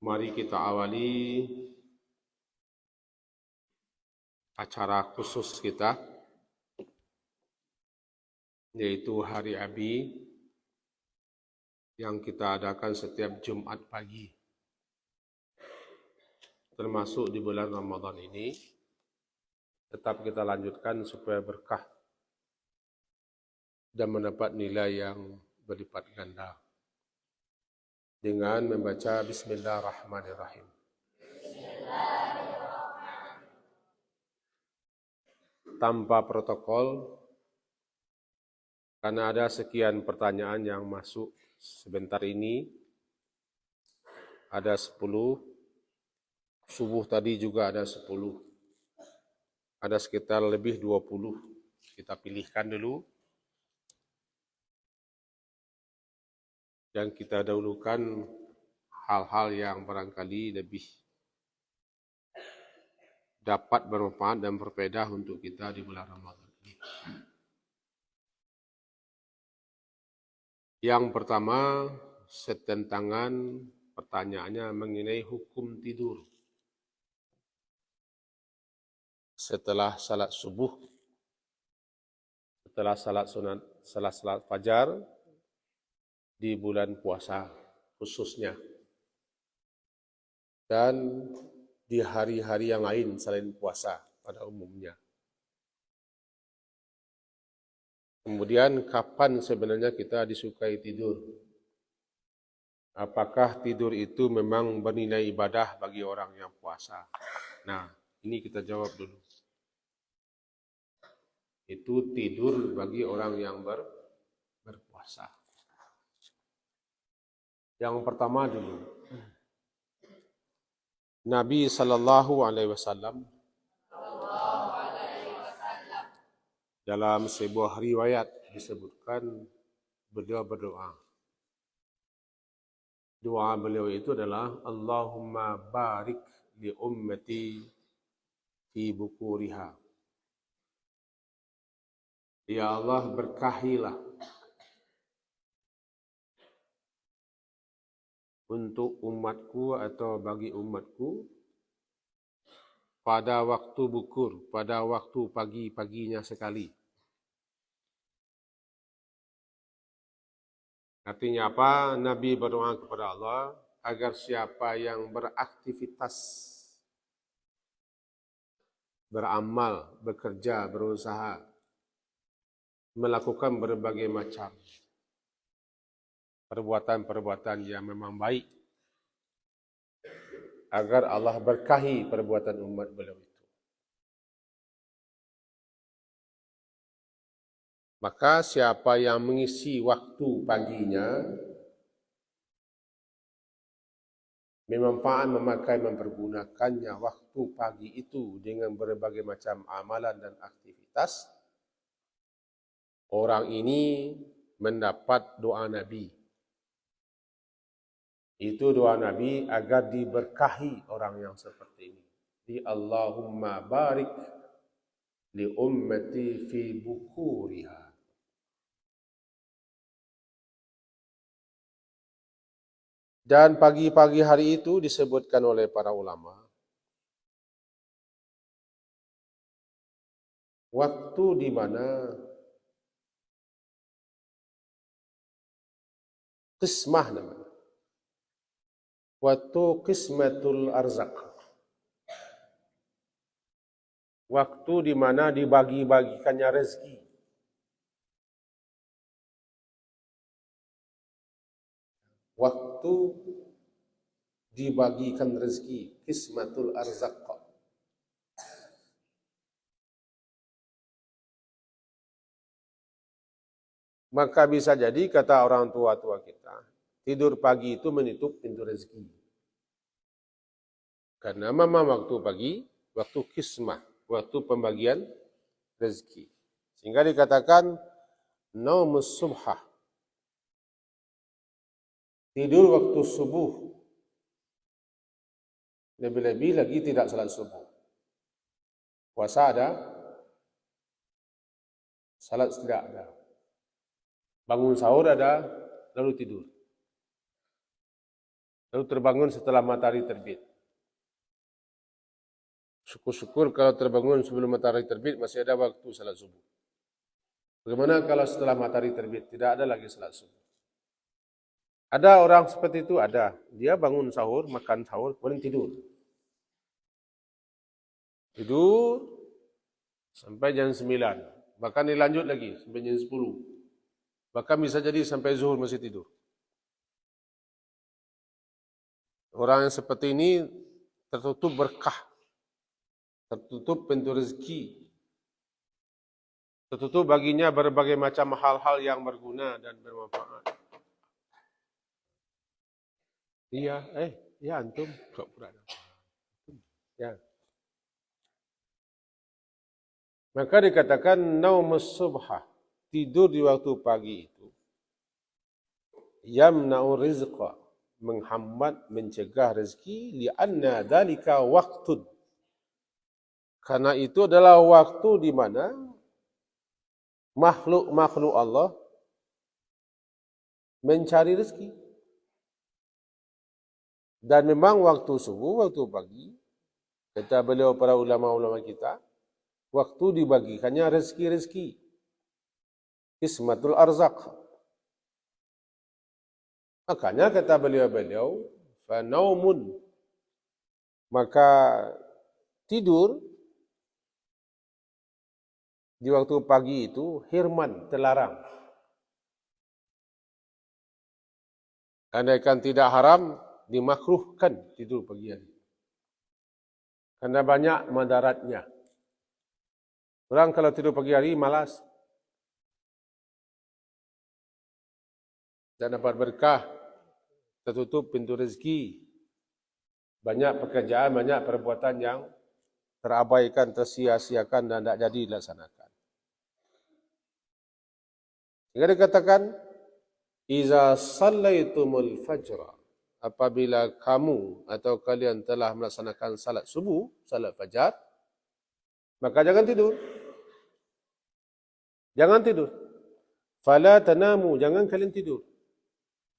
Mari kita awali acara khusus kita, yaitu Hari Abi yang kita adakan setiap Jumat pagi. Termasuk di bulan Ramadan ini, tetap kita lanjutkan supaya berkah dan mendapat nilai yang berlipat ganda dengan membaca Bismillahirrahmanirrahim. Tanpa protokol, karena ada sekian pertanyaan yang masuk sebentar ini, ada 10, subuh tadi juga ada 10, ada sekitar lebih 20. Kita pilihkan dulu dan kita dahulukan hal-hal yang barangkali lebih dapat bermanfaat dan berbeda untuk kita di bulan Ramadan ini. Yang pertama, setentangan pertanyaannya mengenai hukum tidur setelah salat subuh, setelah salat sunat, setelah salat fajar di bulan puasa khususnya, dan di hari-hari yang lain selain puasa pada umumnya. Kemudian kapan sebenarnya kita disukai tidur? Apakah tidur itu memang bernilai ibadah bagi orang yang puasa? Nah, ini kita jawab dulu. Itu tidur bagi orang yang berpuasa. Yang pertama dulu, Nabi SAW dalam sebuah riwayat disebutkan beliau berdoa. Doa beliau itu adalah Allahumma barik li ummati fi bukuriha. Ya Allah, berkahilah untuk umatku atau bagi umatku pada waktu bukur, pada waktu pagi-paginya sekali. Artinya apa? Nabi berdoa kepada Allah agar siapa yang beraktivitas, beramal, bekerja, berusaha, melakukan berbagai macam perbuatan-perbuatan yang memang baik, agar Allah berkahi perbuatan umat beliau itu. Maka siapa yang mengisi waktu paginya, mempergunakannya waktu pagi itu dengan berbagai macam amalan dan aktivitas, orang ini mendapat doa Nabi. Itu doa Nabi agar diberkahi orang yang seperti ini. Di Allahumma barik li ummati fi bukuriha. Dan pagi-pagi hari itu disebutkan oleh para ulama, waktu di mana qismah namanya, waktu qismatul arzak, waktu di mana dibagi-bagikannya rezeki. Waktu dibagikan rezeki, qismatul arzak. Maka bisa jadi kata orang tua-tua kita, tidur pagi itu menutup pintu rezeki. Karena memang waktu pagi, waktu qismah, waktu pembagian rezeki. Sehingga dikatakan naumus subhah, tidur waktu subuh. Lebih-lebih lagi tidak salat subuh. Puasa ada, salat tidak ada. Bangun sahur ada, lalu tidur. lalu terbangun setelah matahari terbit. Syukur-syukur kalau terbangun sebelum matahari terbit masih ada waktu salat subuh. Bagaimana kalau setelah matahari terbit tidak ada lagi salat subuh? Ada orang seperti itu, ada. Dia bangun sahur, makan sahur, kemudian tidur. Tidur sampai jam 9. Bahkan dilanjut lagi sampai jam 10. Bahkan bisa jadi sampai zuhur masih tidur. Orang yang seperti ini tertutup berkah, tertutup pintu rezeki, tertutup baginya berbagai macam hal-hal yang berguna dan bermanfaat. Iya, ya antum, pura-pura. Ya. Maka dikatakan naumus subhah, tidur di waktu pagi itu yamna'u rizqa, menghambat, mencegah rezeki, li'anna dalika waqtud, karena itu adalah waktu di mana makhluk-makhluk Allah mencari rezeki. Dan memang waktu subuh, waktu pagi, kata beliau para ulama-ulama kita, waktu dibagikannya rezeki-rezeki, ismatul arzak. Makanya kata beliau-beliau, fanaumun, maka tidur di waktu pagi itu hirman, terlarang. Andaikan tidak haram, dimakruhkan tidur pagi hari. Karena banyak madaratnya. Orang kalau tidur pagi hari malas. Dan dapat berkah, tertutup pintu rezeki. Banyak pekerjaan, banyak perbuatan yang terabaikan, tersia-siakan dan tidak jadi dilaksanakan. Sehingga dikatakan, Iza sallaitumul fajra, apabila kamu atau kalian telah melaksanakan salat subuh, salat fajar, maka jangan tidur. Jangan tidur. Fala tanamu, jangan kalian tidur.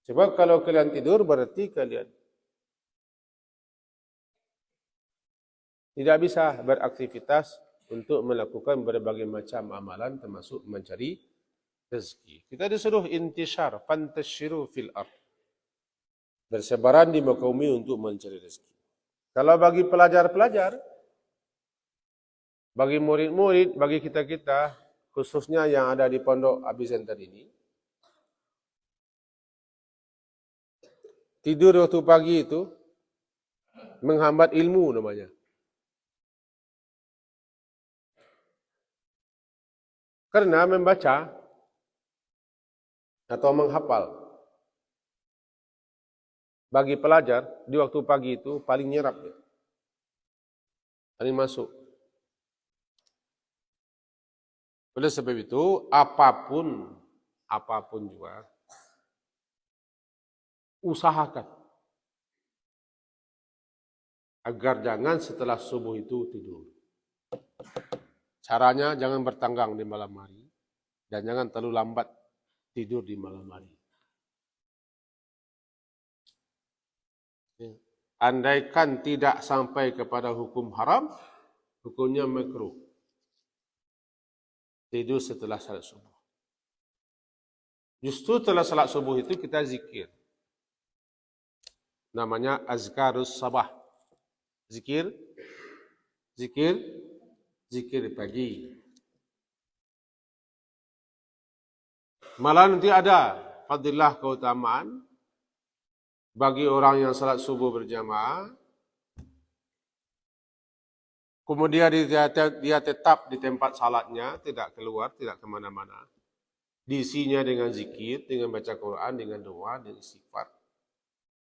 Sebab kalau kalian tidur berarti kalian tidak bisa beraktivitas untuk melakukan berbagai macam amalan termasuk mencari rezeki. Kita disuruh intishar, fantashiru fil ard. Bersebaran di muka bumi untuk mencari rezeki. Kalau bagi pelajar-pelajar, bagi murid-murid, bagi kita-kita, khususnya yang ada di pondok Abi Center ini, tidur waktu pagi itu menghambat ilmu namanya. Karena membaca atau menghafal bagi pelajar di waktu pagi itu paling nyerap, paling masuk. Oleh sebab itu, apapun juga, usahakan agar jangan setelah subuh itu tidur. Caranya jangan bertanggang di malam hari dan jangan terlalu lambat tidur di malam hari. Andaikan tidak sampai kepada hukum haram, hukumnya makruh. Tidur setelah salat subuh. Justru setelah salat subuh itu kita zikir. Namanya azkarus sabah. Zikir pagi. Malah nanti ada fadilah keutamaan bagi orang yang salat subuh berjamaah. Kemudian dia tetap di tempat salatnya, tidak keluar, tidak kemana-mana. Diisinya dengan zikir, dengan baca Quran, dengan doa, dengan istighfar,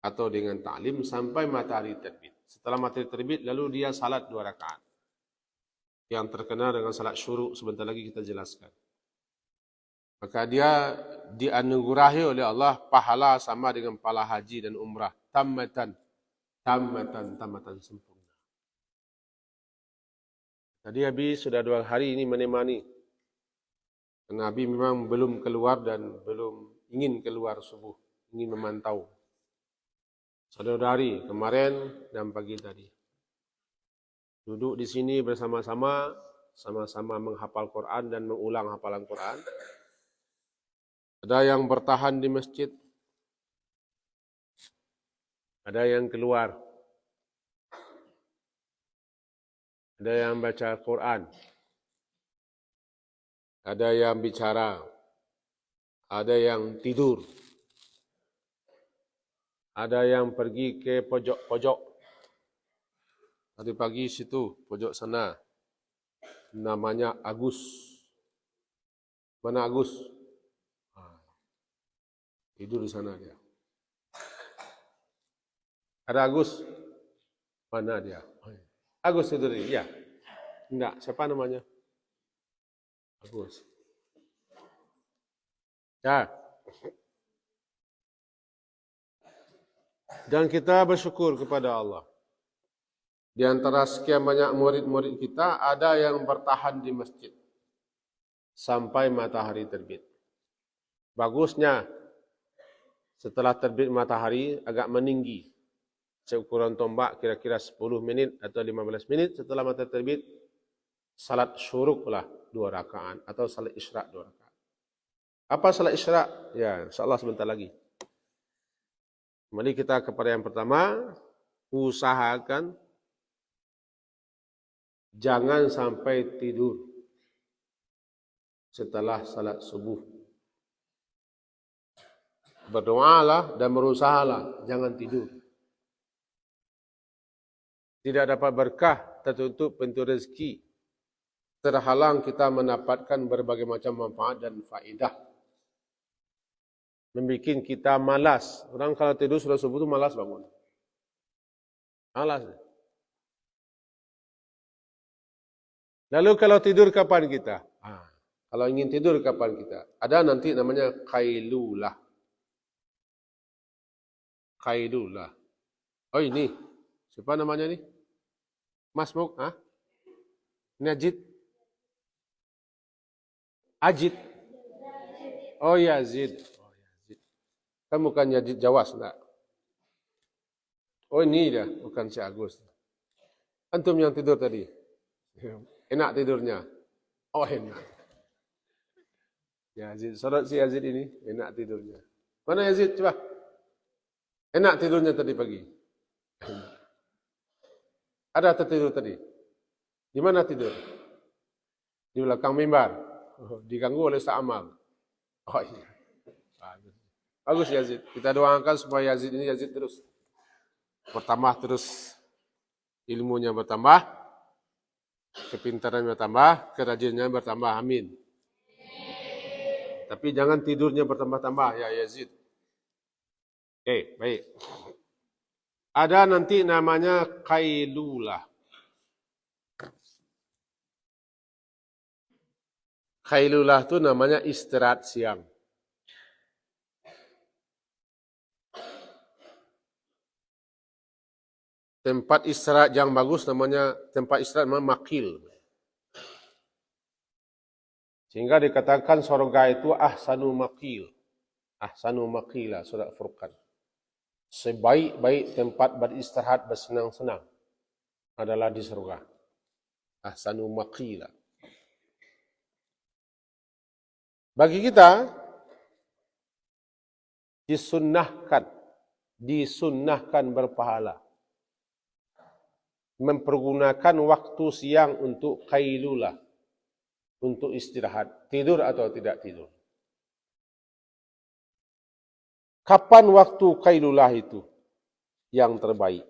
atau dengan ta'lim sampai matahari terbit. Setelah matahari terbit, lalu dia salat 2 rakaat. Yang terkenal dengan salat syuruk, sebentar lagi kita jelaskan. Maka dia dianugerahi oleh Allah pahala sama dengan pahala haji dan umrah. Tammatan sempurna. Tadi Abi sudah 2 hari ini menemani. Karena Abi memang belum keluar dan belum ingin keluar subuh. Ingin memantau. saudari kemarin dan pagi tadi. Duduk di sini bersama-sama, sama-sama menghafal Quran dan mengulang hafalan Quran. Ada yang bertahan di masjid, ada yang keluar, ada yang baca Quran, ada yang bicara, ada yang tidur, ada yang pergi ke pojok-pojok. Tadi pagi situ, pojok sana, namanya Agus. Mana Agus? Tidur di sana dia. Ada Agus? Mana dia? Agus tidur di, ya. Enggak, siapa namanya? Agus. Ya. Dan kita bersyukur kepada Allah. Di antara sekian banyak murid-murid kita, ada yang bertahan di masjid sampai matahari terbit. Bagusnya, setelah terbit matahari agak meninggi. Seukuran tombak kira-kira 10 menit atau 15 menit setelah matahari terbit, salat syuruklah 2 rakaat atau salat isyraq 2 rakaat. Apa salat isyraq? Ya, insyaAllah sebentar lagi. Kembali kita kepada yang pertama, usahakan jangan sampai tidur setelah salat subuh. Berdoalah dan berusahalah, jangan tidur. Tidak dapat berkah, tertutup pintu rezeki. Terhalang kita mendapatkan berbagai macam manfaat dan faedah. Membikin kita malas. Orang kalau tidur sudah subuh itu malas bangun. Malas. Lalu kalau tidur kapan kita? Kalau ingin tidur kapan kita? Ada nanti namanya qailulah. Qailulah. Oh ini. Siapa namanya ni? Mas Muk? Ini Ajit? Ajit? Oh Yazid. Kan bukan Yazid Jawas, enggak? Oh ini dia, bukan si Agus. Antum yang tidur tadi? Enak tidurnya? Oh enak. Yazid, saudara si Yazid ini, enak tidurnya. Mana Yazid? Coba. Enak tidurnya tadi pagi. Ada tertidur tadi? Di mana tidur? Di belakang mimbar. Diganggu oleh Sa'amal. Oh iya. Bagus Yazid. Kita doakan supaya Yazid ini Yazid terus bertambah terus. Ilmunya bertambah. Kepintarannya bertambah. Kerajinannya bertambah. Amin. Tapi jangan tidurnya bertambah-tambah ya Yazid. Oke, baik. Ada nanti namanya qailulah. Qailulah itu namanya istirahat siang. Tempat istirahat yang bagus namanya tempat istirahat namanya maqil. Sehingga dikatakan surga itu ahsanu maqil. Ahsanu maqila, surat Furqan. Sebaik-baik tempat beristirahat bersenang-senang adalah di surga. Ahsanu maqila. Bagi kita disunnahkan berpahala. Mempergunakan waktu siang untuk qailulah. Untuk istirahat, tidur atau tidak tidur. Kapan waktu qailulah itu yang terbaik?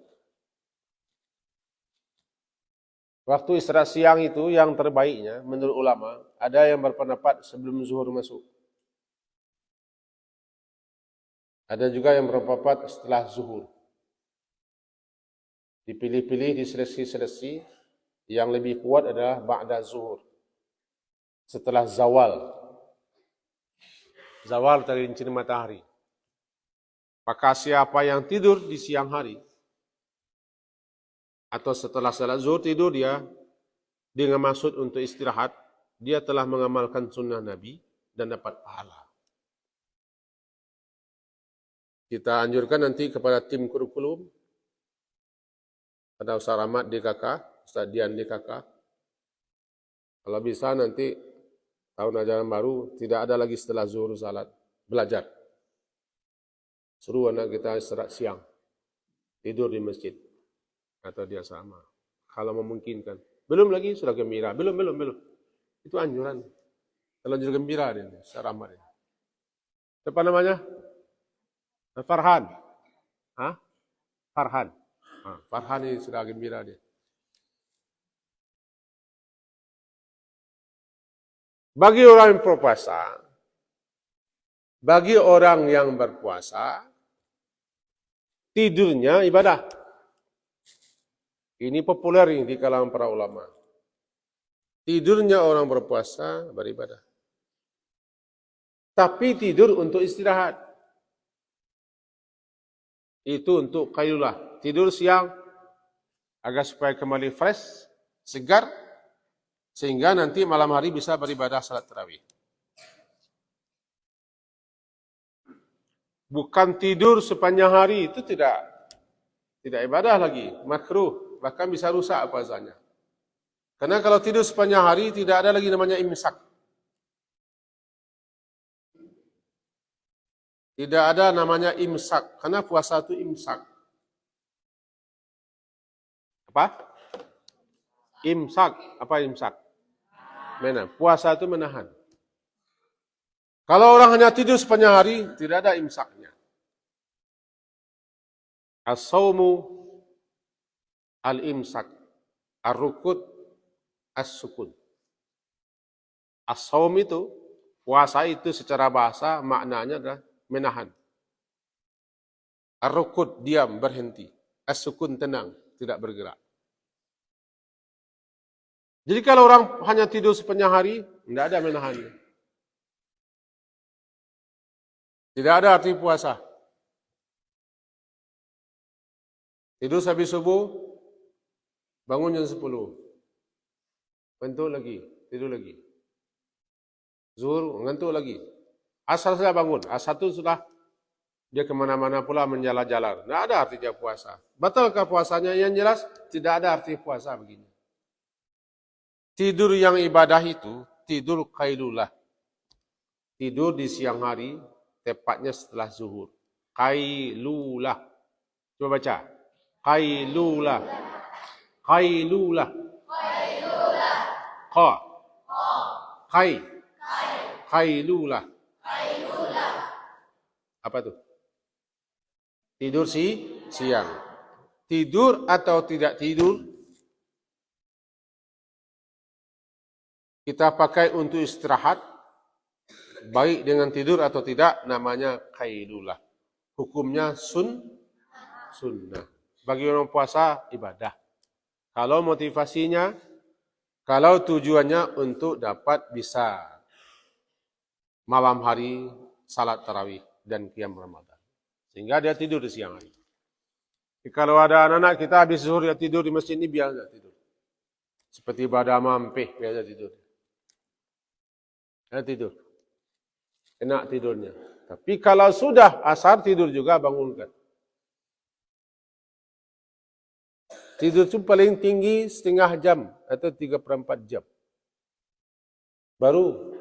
Waktu istirahat siang itu yang terbaiknya menurut ulama, ada yang berpendapat sebelum zuhur masuk. Ada juga yang berpendapat setelah zuhur. Dipilih-pilih di seleksi-seleksi yang lebih kuat adalah ba'da zuhur. Setelah zawal. Zawal tergelincir matahari. Maka siapa yang tidur di siang hari atau setelah salat zuhur tidur dia dengan maksud untuk istirahat, dia telah mengamalkan sunnah Nabi dan dapat pahala. Kita anjurkan nanti kepada tim kurikulum, ada Ustaz Rahmat DKK, Ustaz Dian DKK. Kalau bisa nanti tahun ajaran baru tidak ada lagi setelah zuhur salat belajar. Suruh anak kita istirahat siang, tidur di masjid atau di asrama. Kalau memungkinkan. Belum lagi sudah gembira. Belum. Itu anjuran. Terlanjur gembira dia, Ustaz Rahmat. Siapa namanya? Farhan. Hah? Farhan. Farhan ini sudah gembira dia. Bagi orang yang berpuasa, bagi orang yang berpuasa, tidurnya ibadah. Ini populer di kalangan para ulama. Tidurnya orang berpuasa beribadah. Tapi tidur untuk istirahat. Itu untuk qaylulah. Tidur siang agar supaya kembali fresh, segar, sehingga nanti malam hari bisa beribadah salat tarawih. Bukan tidur sepanjang hari, itu tidak ibadah lagi, makruh, bahkan bisa rusak puasanya. Karena kalau tidur sepanjang hari tidak ada lagi namanya imsak. Tidak ada namanya imsak, karena puasa itu imsak. Apa? Imsak. Apa imsak? Menahan. Puasa itu menahan. Kalau orang hanya tidur sepanjang hari, tidak ada imsaknya. As-sawmu al-imsak. Ar-rukud as-sukun. As-sawm itu, puasa itu secara bahasa maknanya adalah menahan. Ar-rukud, diam, berhenti. As-sukun, tenang, tidak bergerak. Jadi kalau orang hanya tidur sepanjang hari, tidak ada menahannya. Tidak ada arti puasa. Tidur habis subuh, bangun jam 10. Ngantuk lagi, tidur lagi. Zuhur, ngantuk lagi. Asar sudah bangun, asar itu sudah dia kemana-mana pula menjalan-jalan. Tidak ada artinya puasa. Batalkah puasanya? Yang jelas tidak ada arti puasa begini. Tidur yang ibadah itu, tidur qaylulah. Tidur di siang hari, tepatnya setelah zuhur. Qaylulah. Coba baca. Qaylulah. Qaylulah. Qa. Qay. Qaylulah. Apa itu? Tidur siang. Tidur atau tidak tidur, kita pakai untuk istirahat, baik dengan tidur atau tidak, namanya qaylulah. Hukumnya sunnah. Bagi orang puasa, ibadah. Kalau motivasinya, kalau tujuannya untuk dapat bisa malam hari salat tarawih dan qiyam Ramadan. Sehingga dia tidur di siang hari. Kalau ada anak-anak kita habis zuhur dia tidur di masjid ini, biasa tidur. Seperti pada mampih, biasa tidur. Dia tidur. Enak tidurnya. Tapi kalau sudah asar tidur juga, bangunkan. Tidur itu paling tinggi setengah jam atau 3/4 jam. Baru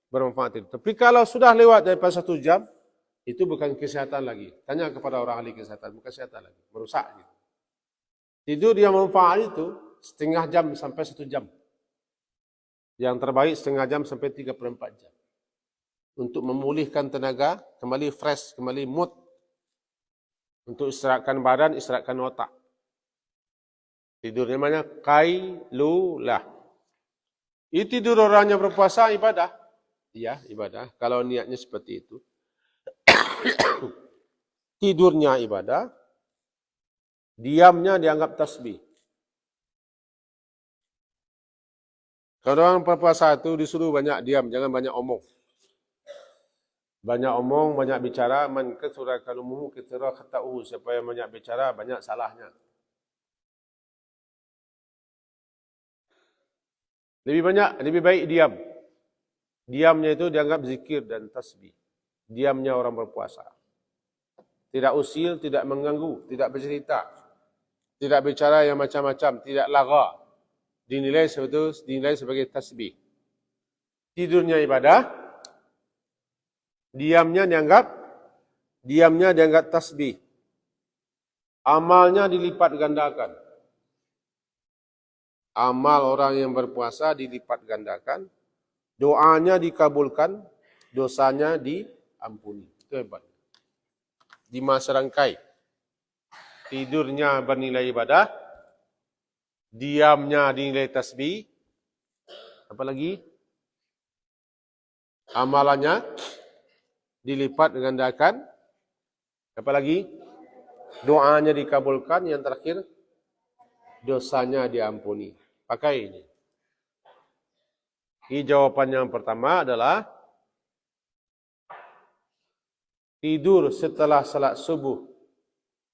bermanfaat itu. Tapi kalau sudah lewat daripada 1 jam, itu bukan kesehatan lagi. Tanya kepada orang ahli kesehatan, bukan kesehatan lagi. Merusak. Gitu. Tidur yang manfaat itu setengah jam sampai 1 jam. Yang terbaik setengah jam sampai 3/4 jam. Untuk memulihkan tenaga, kembali fresh, kembali mood. Untuk istirahatkan badan, istirahatkan otak. Tidur namanya qaylulah. Itu tidur orang yang berpuasa ibadah. Iya, ibadah. Kalau niatnya seperti itu. Tidurnya ibadah. Diamnya dianggap tasbih. Kalau orang berpuasa itu disuruh banyak diam, jangan banyak omong. Banyak omong, banyak bicara. Man katsura kalumuhu katsura khata'uhu. Siapa yang banyak bicara, banyak salahnya. Lebih baik diam. Diamnya itu dianggap zikir dan tasbih. Diamnya orang berpuasa. Tidak usil, tidak mengganggu, tidak bercerita, tidak bicara yang macam-macam, tidak lagha. Dinilai sebagai tasbih. Tidurnya ibadah, diamnya dianggap tasbih. Amalnya dilipat gandakan. Amal orang yang berpuasa dilipat gandakan, doanya dikabulkan, dosanya diampuni. Itu hebat. Di masa rangkai. Tidurnya bernilai ibadah, diamnya dinilai tasbih, apa lagi? Amalannya dilipat gandakan, apa lagi? Doanya dikabulkan, yang terakhir dosanya diampuni. Pakai ini. Jawapan yang pertama adalah tidur setelah salat subuh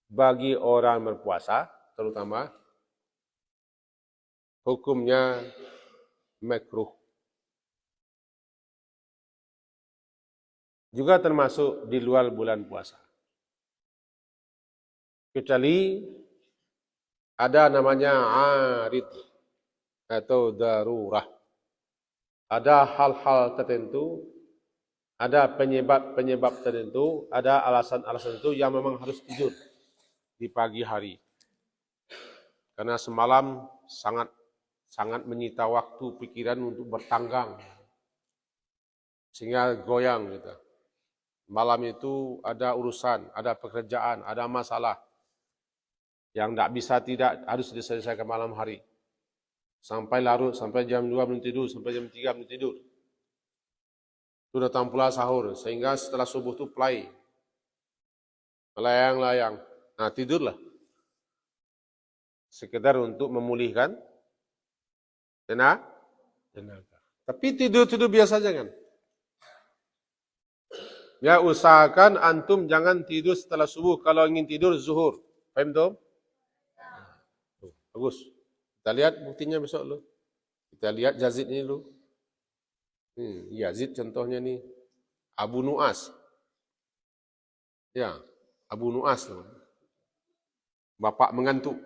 bagi orang berpuasa, terutama hukumnya makruh. Juga termasuk di luar bulan puasa. Kecuali ada namanya arid atau darurah. Ada hal-hal tertentu, ada penyebab-penyebab tertentu, ada alasan-alasan tertentu yang memang harus tidur di pagi hari. Karena semalam sangat menyita waktu pikiran untuk bertanggang. Sehingga goyang gitu. Malam itu ada urusan, ada pekerjaan, ada masalah yang tidak harus diselesaikan malam hari. Sampai larut, sampai jam 2 belum tidur, sampai jam 3 belum tidur. Itu datang pula sahur, sehingga setelah subuh itu play. Melayang-layang. Nah, tidurlah. Sekedar untuk memulihkan tenaga. Tapi tidur biasa jangan. Ya, usahakan antum jangan tidur setelah subuh. Kalau ingin tidur, zuhur. Faham tu? Bagus. Kita lihat buktinya besok lu. Kita lihat Yazid ini lu. Yazid contohnya ni. Abu Nu'as. Ya, Abu Nu'as tu. Bapak mengantuk.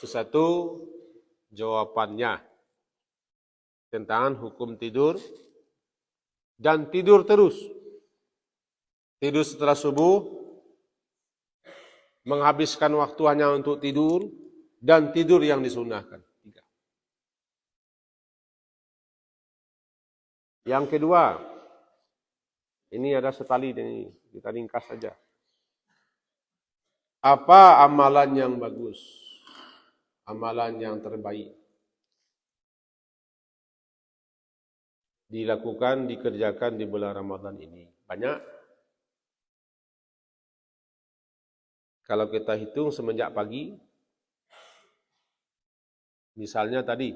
Itu satu jawapannya. Tentang hukum tidur. Dan tidur terus. Tidur setelah subuh. Menghabiskan waktu hanya untuk tidur. Dan tidur yang disunahkan. 3. Yang kedua. Ini ada setali ini. Kita ringkas saja. Apa amalan yang bagus? Amalan yang terbaik. Dilakukan, dikerjakan di bulan Ramadan ini. Banyak. Kalau kita hitung semenjak pagi, misalnya tadi,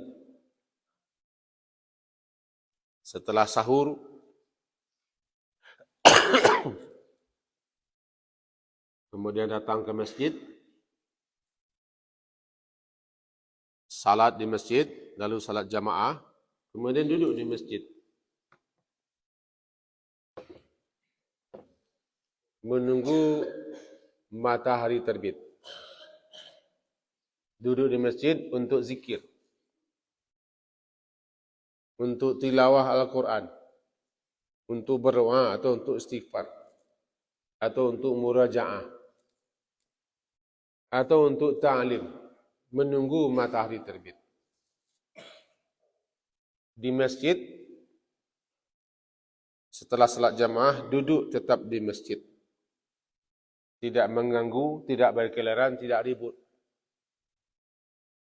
setelah sahur, kemudian datang ke masjid, salat di masjid, lalu salat jamaah, kemudian duduk di masjid. Menunggu matahari terbit. Duduk di masjid untuk zikir. Untuk tilawah Al-Quran. Untuk berdoa atau untuk istighfar. Atau untuk muraja'ah. Atau untuk ta'lim. Menunggu matahari terbit. Di masjid, setelah salat jamaah, duduk tetap di masjid. Tidak mengganggu, tidak berkeliaran, tidak ribut.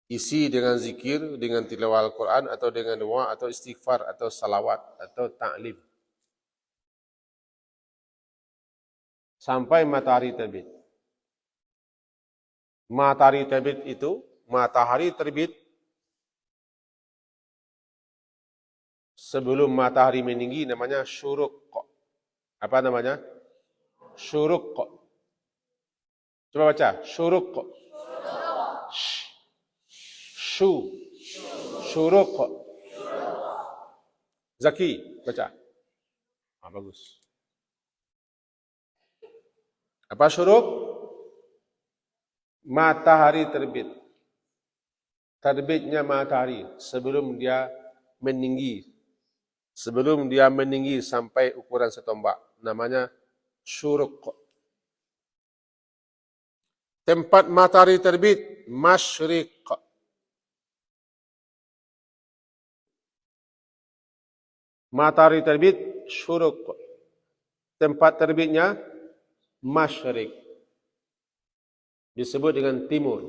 Isi dengan zikir, dengan tilawah Al-Quran, atau dengan doa, atau istighfar, atau salawat, atau ta'lim. Sampai matahari terbit. Matahari terbit itu, matahari terbit sebelum matahari meninggi namanya syuruq. Apa namanya? Syuruq. Coba baca, syuruq. Syuruq. Zaki, baca. Bagus. Apa syuruk? Matahari terbit. Terbitnya matahari sebelum dia meninggi. Sebelum dia meninggi sampai ukuran setombak. Namanya syuruk. Tempat matahari terbit, masyriq. Matahari terbit, syuruk. Tempat terbitnya, masyriq. Disebut dengan timur.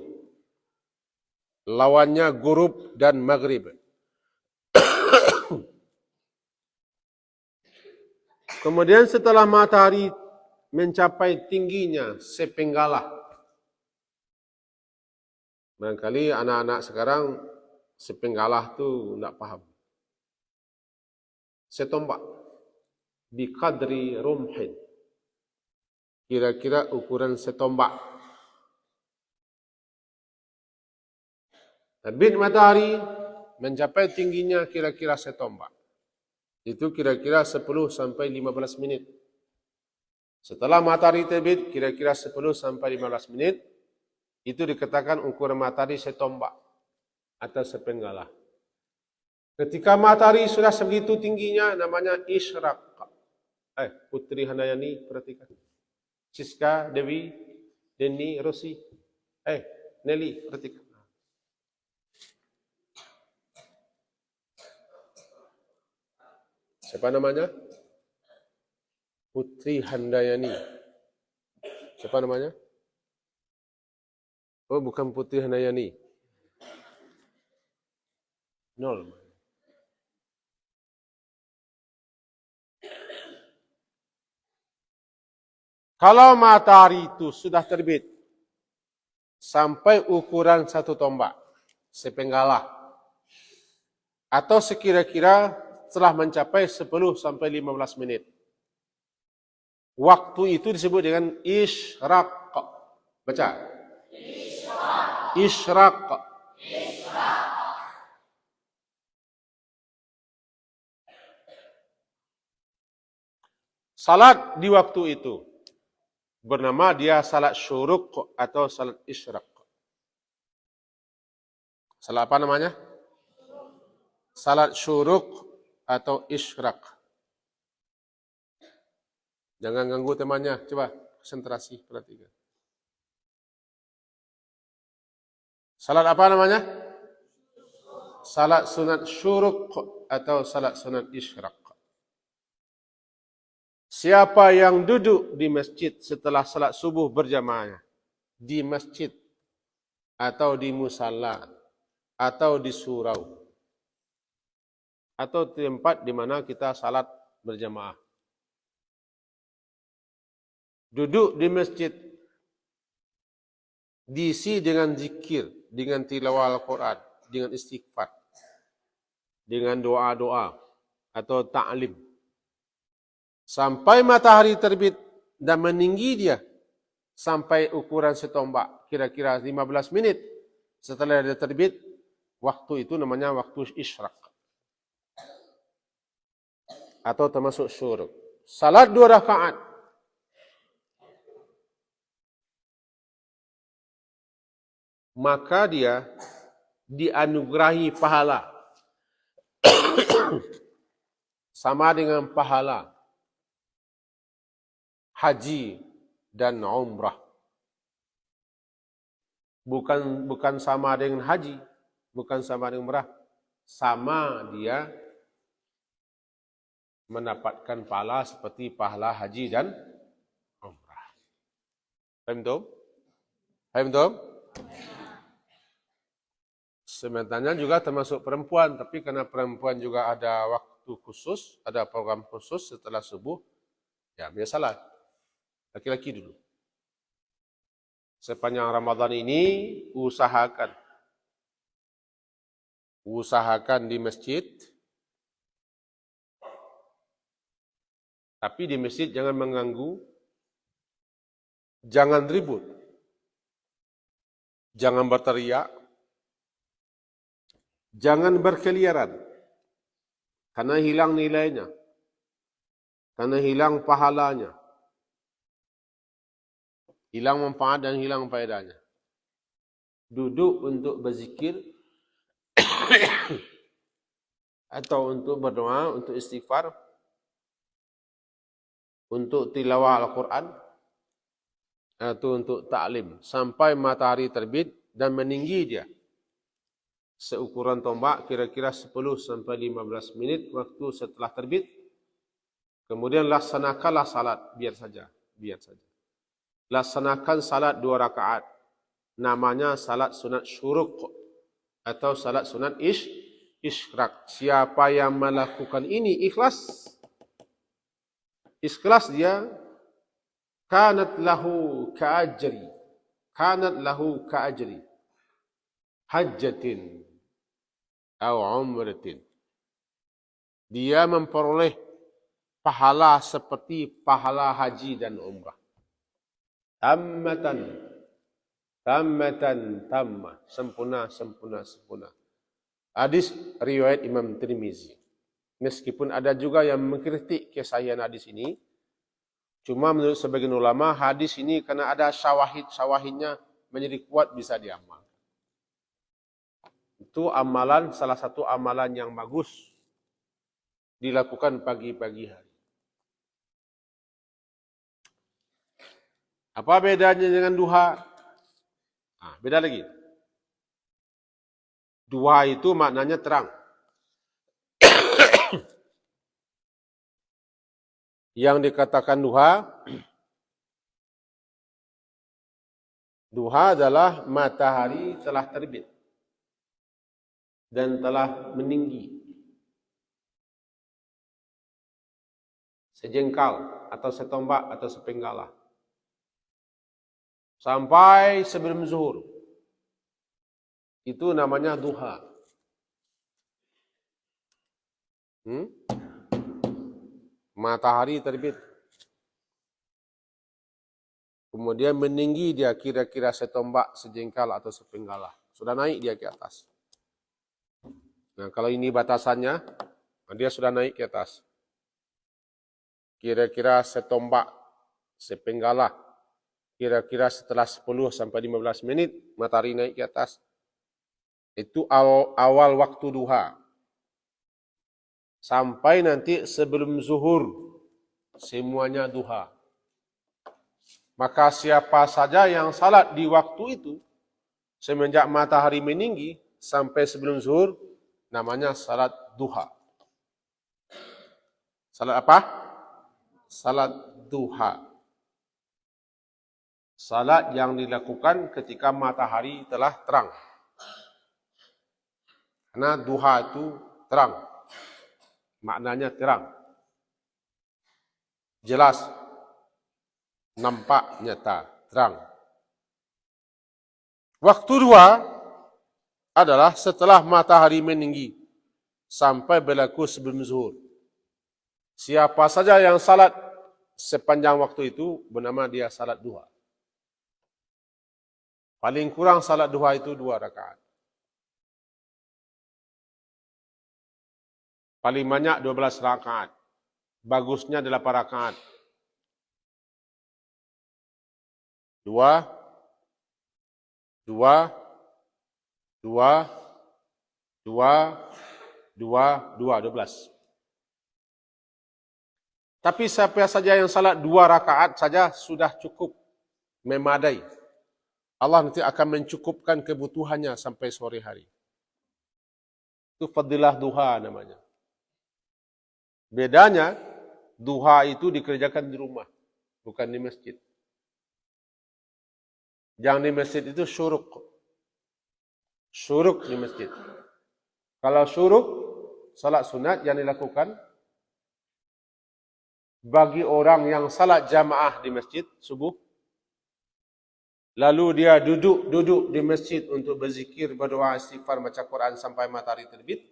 Lawannya gurub dan maghrib. Kemudian setelah matahari mencapai tingginya sepenggalah. Barangkali anak-anak sekarang sepenggalah tu tidak paham. Setombak. Biqadri rumhin. Kira-kira ukuran setombak. Terbit matahari mencapai tingginya kira-kira setombak. Itu kira-kira 10 sampai 15 menit. Setelah matahari terbit, kira-kira 10 sampai 15 menit, itu dikatakan ukuran matahari setombak atau sepenggalah. Ketika matahari sudah sebegitu tingginya, namanya isyraq. Putri Handayani, perhatikan. Siska, Dewi, Denny, Rosi. Nelly, perhatikan. Siapa namanya? Putri Handayani. Siapa namanya? Oh, bukan Putri Handayani. Nol. Kalau matahari itu sudah terbit sampai ukuran 1 tombak, sepenggalah, atau sekira-kira setelah mencapai 10 sampai 15 menit. Waktu itu disebut dengan isyraq. Baca. Isyraq. Salat di waktu itu bernama dia salat syuruk atau salat isyraq. Salat apa namanya? Salat syuruk atau isyraq. Jangan ganggu temannya. Coba konsentrasi, perhatikan. Salat apa namanya? Salat sunat syuruk atau salat sunat isyraq. Siapa yang duduk di masjid setelah salat subuh berjamaah, di masjid atau di musalla atau di surau atau tempat di mana kita salat berjamaah, duduk di masjid diisi dengan zikir, dengan tilawah Al-Quran, dengan istighfar, dengan doa-doa atau ta'lim, sampai matahari terbit dan meninggi dia sampai ukuran setombak, kira-kira 15 menit setelah dia terbit, waktu itu namanya waktu isyraq atau termasuk syuruk. Salat 2 rakaat. Maka dia dianugerahi pahala sama dengan pahala haji dan umrah. Bukan sama dengan haji, bukan sama dengan umrah. Sama dia mendapatkan pahala seperti pahala haji dan umrah. Faham tak? Faham tak? Sebenarnya juga termasuk perempuan, tapi karena perempuan juga ada waktu khusus, ada program khusus setelah subuh, ya biasalah. Laki-laki dulu. Sepanjang Ramadan ini usahakan di masjid, tapi di masjid jangan mengganggu, jangan ribut, jangan berteriak, jangan berkeliaran, karena hilang nilainya, karena hilang pahalanya. Hilang manfaat dan hilang faedahnya. Duduk untuk berzikir atau untuk berdoa, untuk istighfar, untuk tilawah Al-Quran, atau untuk ta'lim. Sampai matahari terbit dan meninggi dia. Seukuran tombak kira-kira 10 sampai 15 menit waktu setelah terbit. Kemudian laksanakanlah salat, biar saja. Laksanakan salat 2 rakaat. Namanya salat sunat syuruk atau salat sunat isyrak. Siapa yang melakukan ini ikhlas dia, kanat lahu ka'ajri hajjatin atau umratin. Dia memperoleh pahala seperti pahala haji dan umrah. Tammah. Sempurna. Hadis riwayat Imam Tirmizi. Meskipun ada juga yang mengkritik kesahihan hadis ini, cuma menurut sebagian ulama, hadis ini karena ada syawahidnya menjadi kuat bisa diamal. Itu salah satu amalan yang bagus dilakukan pagi-pagi hari. Apa bedanya dengan duha? Beda lagi. Duha itu maknanya terang. Yang dikatakan duha adalah matahari telah terbit dan telah meninggi. Sejengkal atau setombak atau sepenggalah. Sampai sebelum zuhur. Itu namanya duha. Matahari terbit. Kemudian meninggi dia kira-kira setombak, sejengkal atau sepenggalah. Sudah naik dia ke atas. Nah, kalau ini batasannya, dia sudah naik ke atas. Kira-kira setombak, sepenggalah. Kira-kira setelah 10 sampai 15 menit, matahari naik ke atas. Itu awal waktu duha. Sampai nanti sebelum zuhur, semuanya duha. Maka siapa saja yang salat di waktu itu, semenjak matahari meninggi sampai sebelum zuhur, namanya salat duha. Salat apa? Salat duha. Salat yang dilakukan ketika matahari telah terang. Karena duha itu terang. Maknanya terang. Jelas. Nampak nyata. Terang. Waktu dua adalah setelah matahari meninggi. Sampai berlaku sebelum zuhur. Siapa saja yang salat sepanjang waktu itu, bernama dia salat duha. Paling kurang salat duha itu 2 rakaat. Paling banyak 12 rakaat. Bagusnya 8 rakaat. 12. Tapi siapa saja yang salat 2 rakaat saja sudah cukup, memadai. Allah nanti akan mencukupkan kebutuhannya sampai sore hari. Itu fadilah duha namanya. Bedanya, duha itu dikerjakan di rumah, bukan di masjid. Yang di masjid itu syuruk. Syuruk di masjid. Kalau syuruk, salat sunat yang dilakukan bagi orang yang salat jamaah di masjid subuh, lalu dia duduk di masjid untuk berzikir, berdoa, istighfar, baca Quran sampai matahari terbit.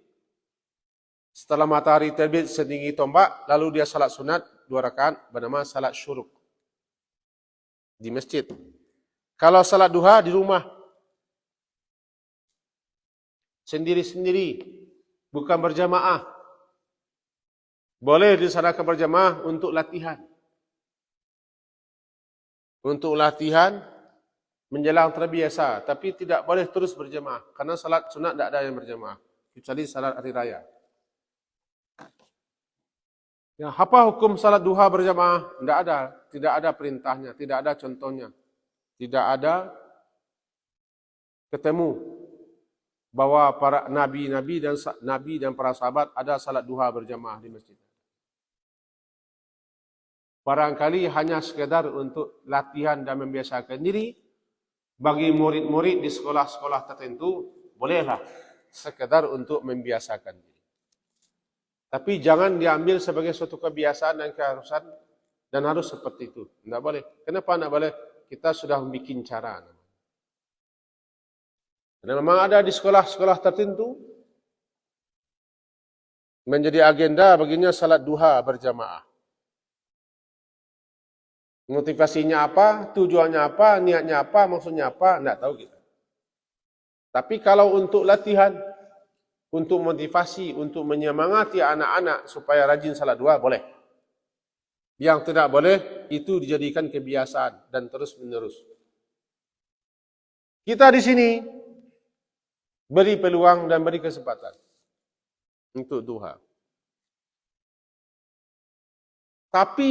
Setelah matahari terbit setinggi tombak, lalu dia salat sunat 2 rakaat bernama salat syuruk di masjid. Kalau salat duha di rumah, sendiri-sendiri, bukan berjamaah. Boleh disanakan berjamaah untuk latihan. untuk latihan menjelang terbiasa, tapi tidak boleh terus berjemaah karena salat sunat tidak ada yang berjemaah kecuali salat hari raya. Ya, apa hukum salat duha berjamaah? Tidak ada perintahnya, tidak ada contohnya. Tidak ada ketemu bahwa para nabi dan para sahabat ada salat duha berjamaah di masjid. Barangkali hanya sekedar untuk latihan dan membiasakan diri bagi murid-murid di sekolah-sekolah tertentu, bolehlah sekedar untuk membiasakan diri. Tapi jangan diambil sebagai suatu kebiasaan dan keharusan dan harus seperti itu. Tidak boleh. Kenapa tidak boleh? Kita sudah membuat cara. Dan memang ada di sekolah-sekolah tertentu menjadi agenda baginya salat duha berjamaah. Motivasinya apa? Tujuannya apa? Niatnya apa? Maksudnya apa? Tidak tahu kita. Tapi kalau untuk latihan, untuk motivasi, untuk menyemangati anak-anak supaya rajin salat duha, boleh. Yang tidak boleh, itu dijadikan kebiasaan dan terus menerus. Kita di sini beri peluang dan beri kesempatan untuk duha. Tapi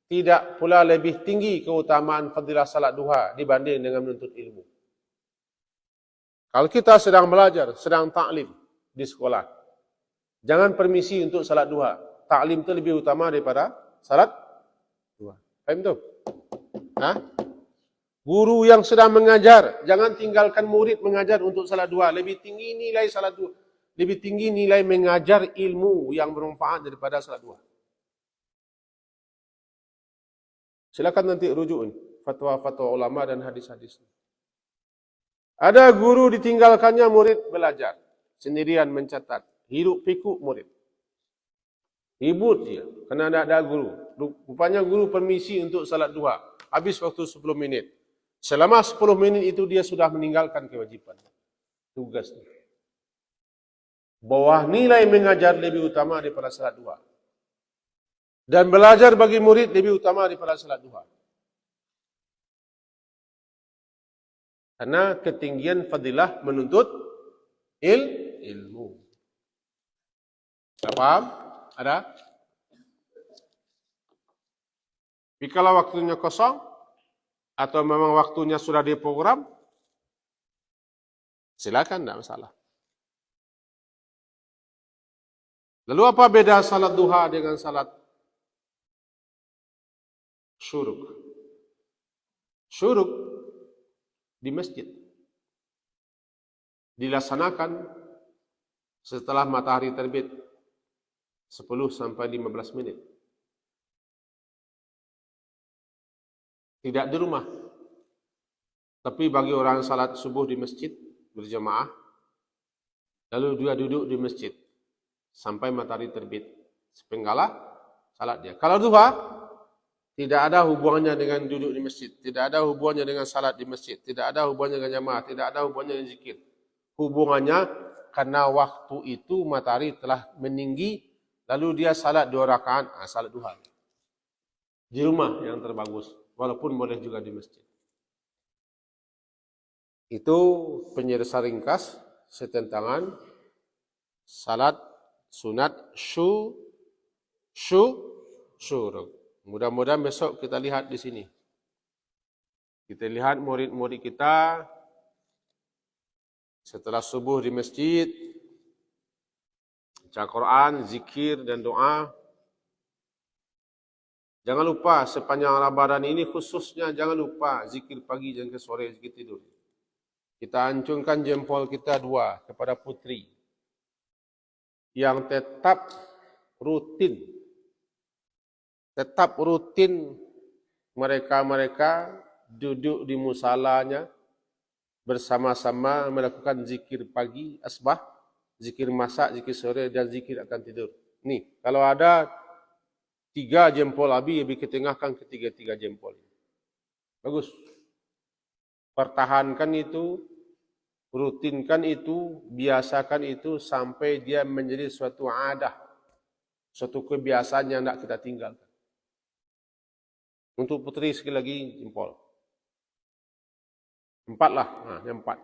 tidak pula lebih tinggi keutamaan fadilah salat duha dibanding dengan menuntut ilmu. Kalau kita sedang belajar, sedang ta'lim di sekolah, jangan permisi untuk salat duha. Ta'lim itu lebih utama daripada salat duha. Faham tu? Guru yang sedang mengajar, jangan tinggalkan murid mengajar untuk salat duha. Lebih tinggi nilai salat duha. Lebih tinggi nilai mengajar ilmu yang bermanfaat daripada salat duha. Silakan nanti rujuk fatwa-fatwa ulama dan hadis-hadis. Ada guru ditinggalkannya murid belajar. Sendirian mencatat. Hiruk pikuk murid. Ribut dia. Kerana tidak ada guru. Rupanya guru permisi untuk salat duha. Habis waktu 10 minit. Selama 10 minit itu dia sudah meninggalkan kewajipan. Tugas. Bahwa nilai mengajar lebih utama daripada salat duha. Dan belajar bagi murid lebih utama daripada salat duha. Karena ketinggian fadilah menuntut ilmu. Tak faham? Ada? Tapi kalau waktunya kosong, atau memang waktunya sudah diprogram, silakan, tidak masalah. Lalu apa beda salat duha dengan salat syuruk? Syuruk di masjid dilaksanakan setelah matahari terbit 10 sampai 15 menit. Tidak di rumah. Tapi bagi orang salat subuh di masjid berjamaah, lalu dia duduk di masjid sampai matahari terbit. Sepenggalah salat dia. Kalau duha, tidak ada hubungannya dengan duduk di masjid. Tidak ada hubungannya dengan salat di masjid. Tidak ada hubungannya dengan jamaah. Tidak ada hubungannya dengan zikir. Hubungannya karena waktu itu matahari telah meninggi. Lalu dia salat 2 rakaat. Salat duha. Di rumah yang terbagus. Walaupun boleh juga di masjid. Itu penyelesaian ringkas setentangan salat sunat syuruk. Mudah-mudahan besok kita lihat di sini. Kita lihat murid-murid kita setelah subuh di masjid, baca Quran, zikir dan doa. Jangan lupa sepanjang Ramadan ini khususnya jangan lupa zikir pagi dan ke sore, zikir tidur. Kita hancurkan jempol kita 2 kepada putri yang tetap rutin mereka duduk di musalanya bersama-sama melakukan zikir pagi, asbah, zikir masak, zikir sore dan zikir akan tidur. Nih, kalau ada 3 jempol Abi ketengahkan ketiga-tiga jempol. Bagus. Pertahankan itu, rutinkan itu, biasakan itu sampai dia menjadi suatu adah, suatu kebiasaan yang tidak kita tinggalkan. Untuk putri sekali lagi jempol. 4 lah, yang 4.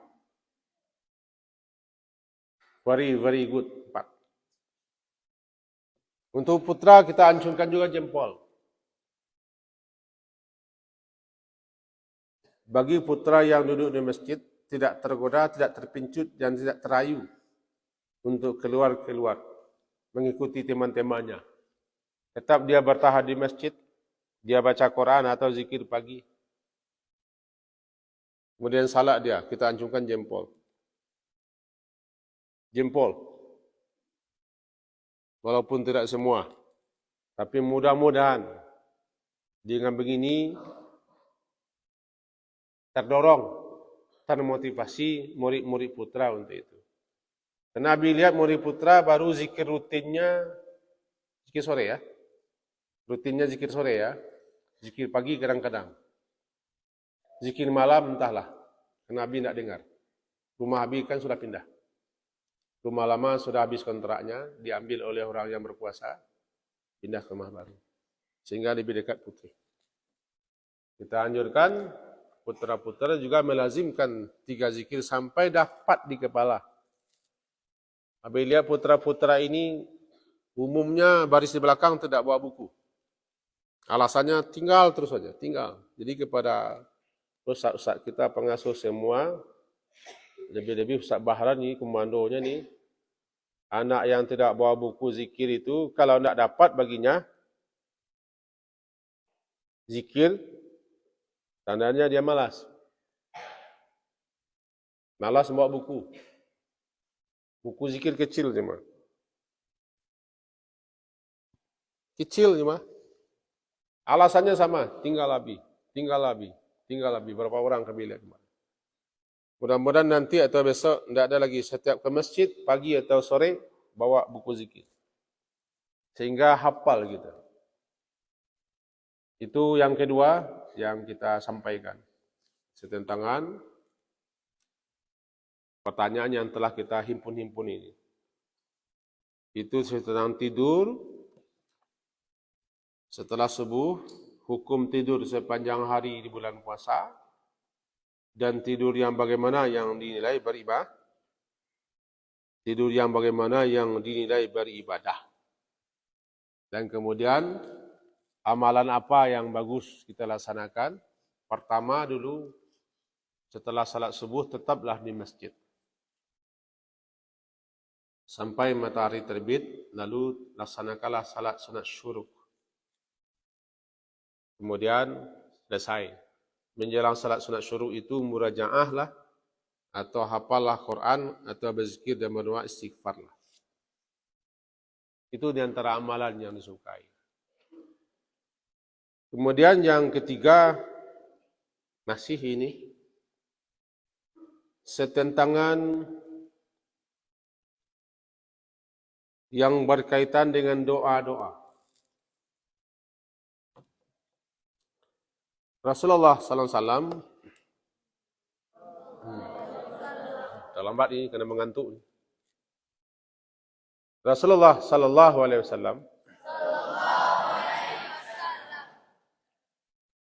Very, very good, 4. Untuk putra kita ancurkan juga jempol. Bagi putra yang duduk di masjid, tidak tergoda, tidak terpincut, dan tidak terayu untuk keluar-keluar, mengikuti teman-temannya. Tetap dia bertahan di masjid, dia baca Quran atau zikir pagi. Kemudian salat dia, kita ancurkan jempol. Jempol. Walaupun tidak semua. Tapi mudah-mudahan dengan begini terdorong, termotivasi murid-murid putra untuk itu. Karena Nabi lihat murid putra baru zikir rutinnya, zikir sore ya. Rutinnya zikir sore ya. Zikir pagi kadang-kadang. Zikir malam entahlah. Karena Nabi tidak dengar. Rumah Nabi kan sudah pindah. Rumah lama sudah habis kontraknya, diambil oleh orang yang berkuasa, pindah ke rumah baru. Sehingga lebih dekat putri. Kita anjurkan putra-putra juga melazimkan 3 zikir sampai dapat di kepala. Habis lihat putra-putra ini umumnya baris di belakang tidak bawa buku. Alasannya tinggal terus saja, tinggal. Jadi kepada ustaz-ustaz kita pengasuh semua, lebih-lebih Ustaz Bahran ni komandonya ni, anak yang tidak bawa buku zikir itu kalau tidak dapat baginya zikir, tandanya dia malas. Malas bawa buku. Buku zikir kecil cuma. Kecil cuma. Alasannya sama, tinggal abi, tinggal abi, tinggal abi. Berapa orang kami lihat kemarin. Mudah-mudahan nanti atau besok tidak ada lagi, setiap ke masjid pagi atau sore bawa buku zikir. Sehingga hafal kita. Itu yang kedua yang kita sampaikan. Setentangan pertanyaan yang telah kita himpun-himpun ini. Itu tentang tidur setelah subuh, hukum tidur sepanjang hari di bulan puasa, dan tidur yang bagaimana yang dinilai beribadah. Tidur yang bagaimana yang dinilai beribadah. Dan kemudian amalan apa yang bagus kita laksanakan. Pertama dulu, setelah salat subuh tetaplah di masjid. Sampai matahari terbit, lalu laksanakanlah salat sunat syuruk. Kemudian selesai. Menjelang salat sunat syuruk itu murajaah lah, atau hafallah Quran, atau berzikir dan berdoa istighfar lah. Itu diantara amalan yang disukai. Kemudian yang ketiga, masih ini, setentangan yang berkaitan dengan doa-doa. Rasulullah SAW, terlambat ini kena mengantuk. Rasulullah SAW,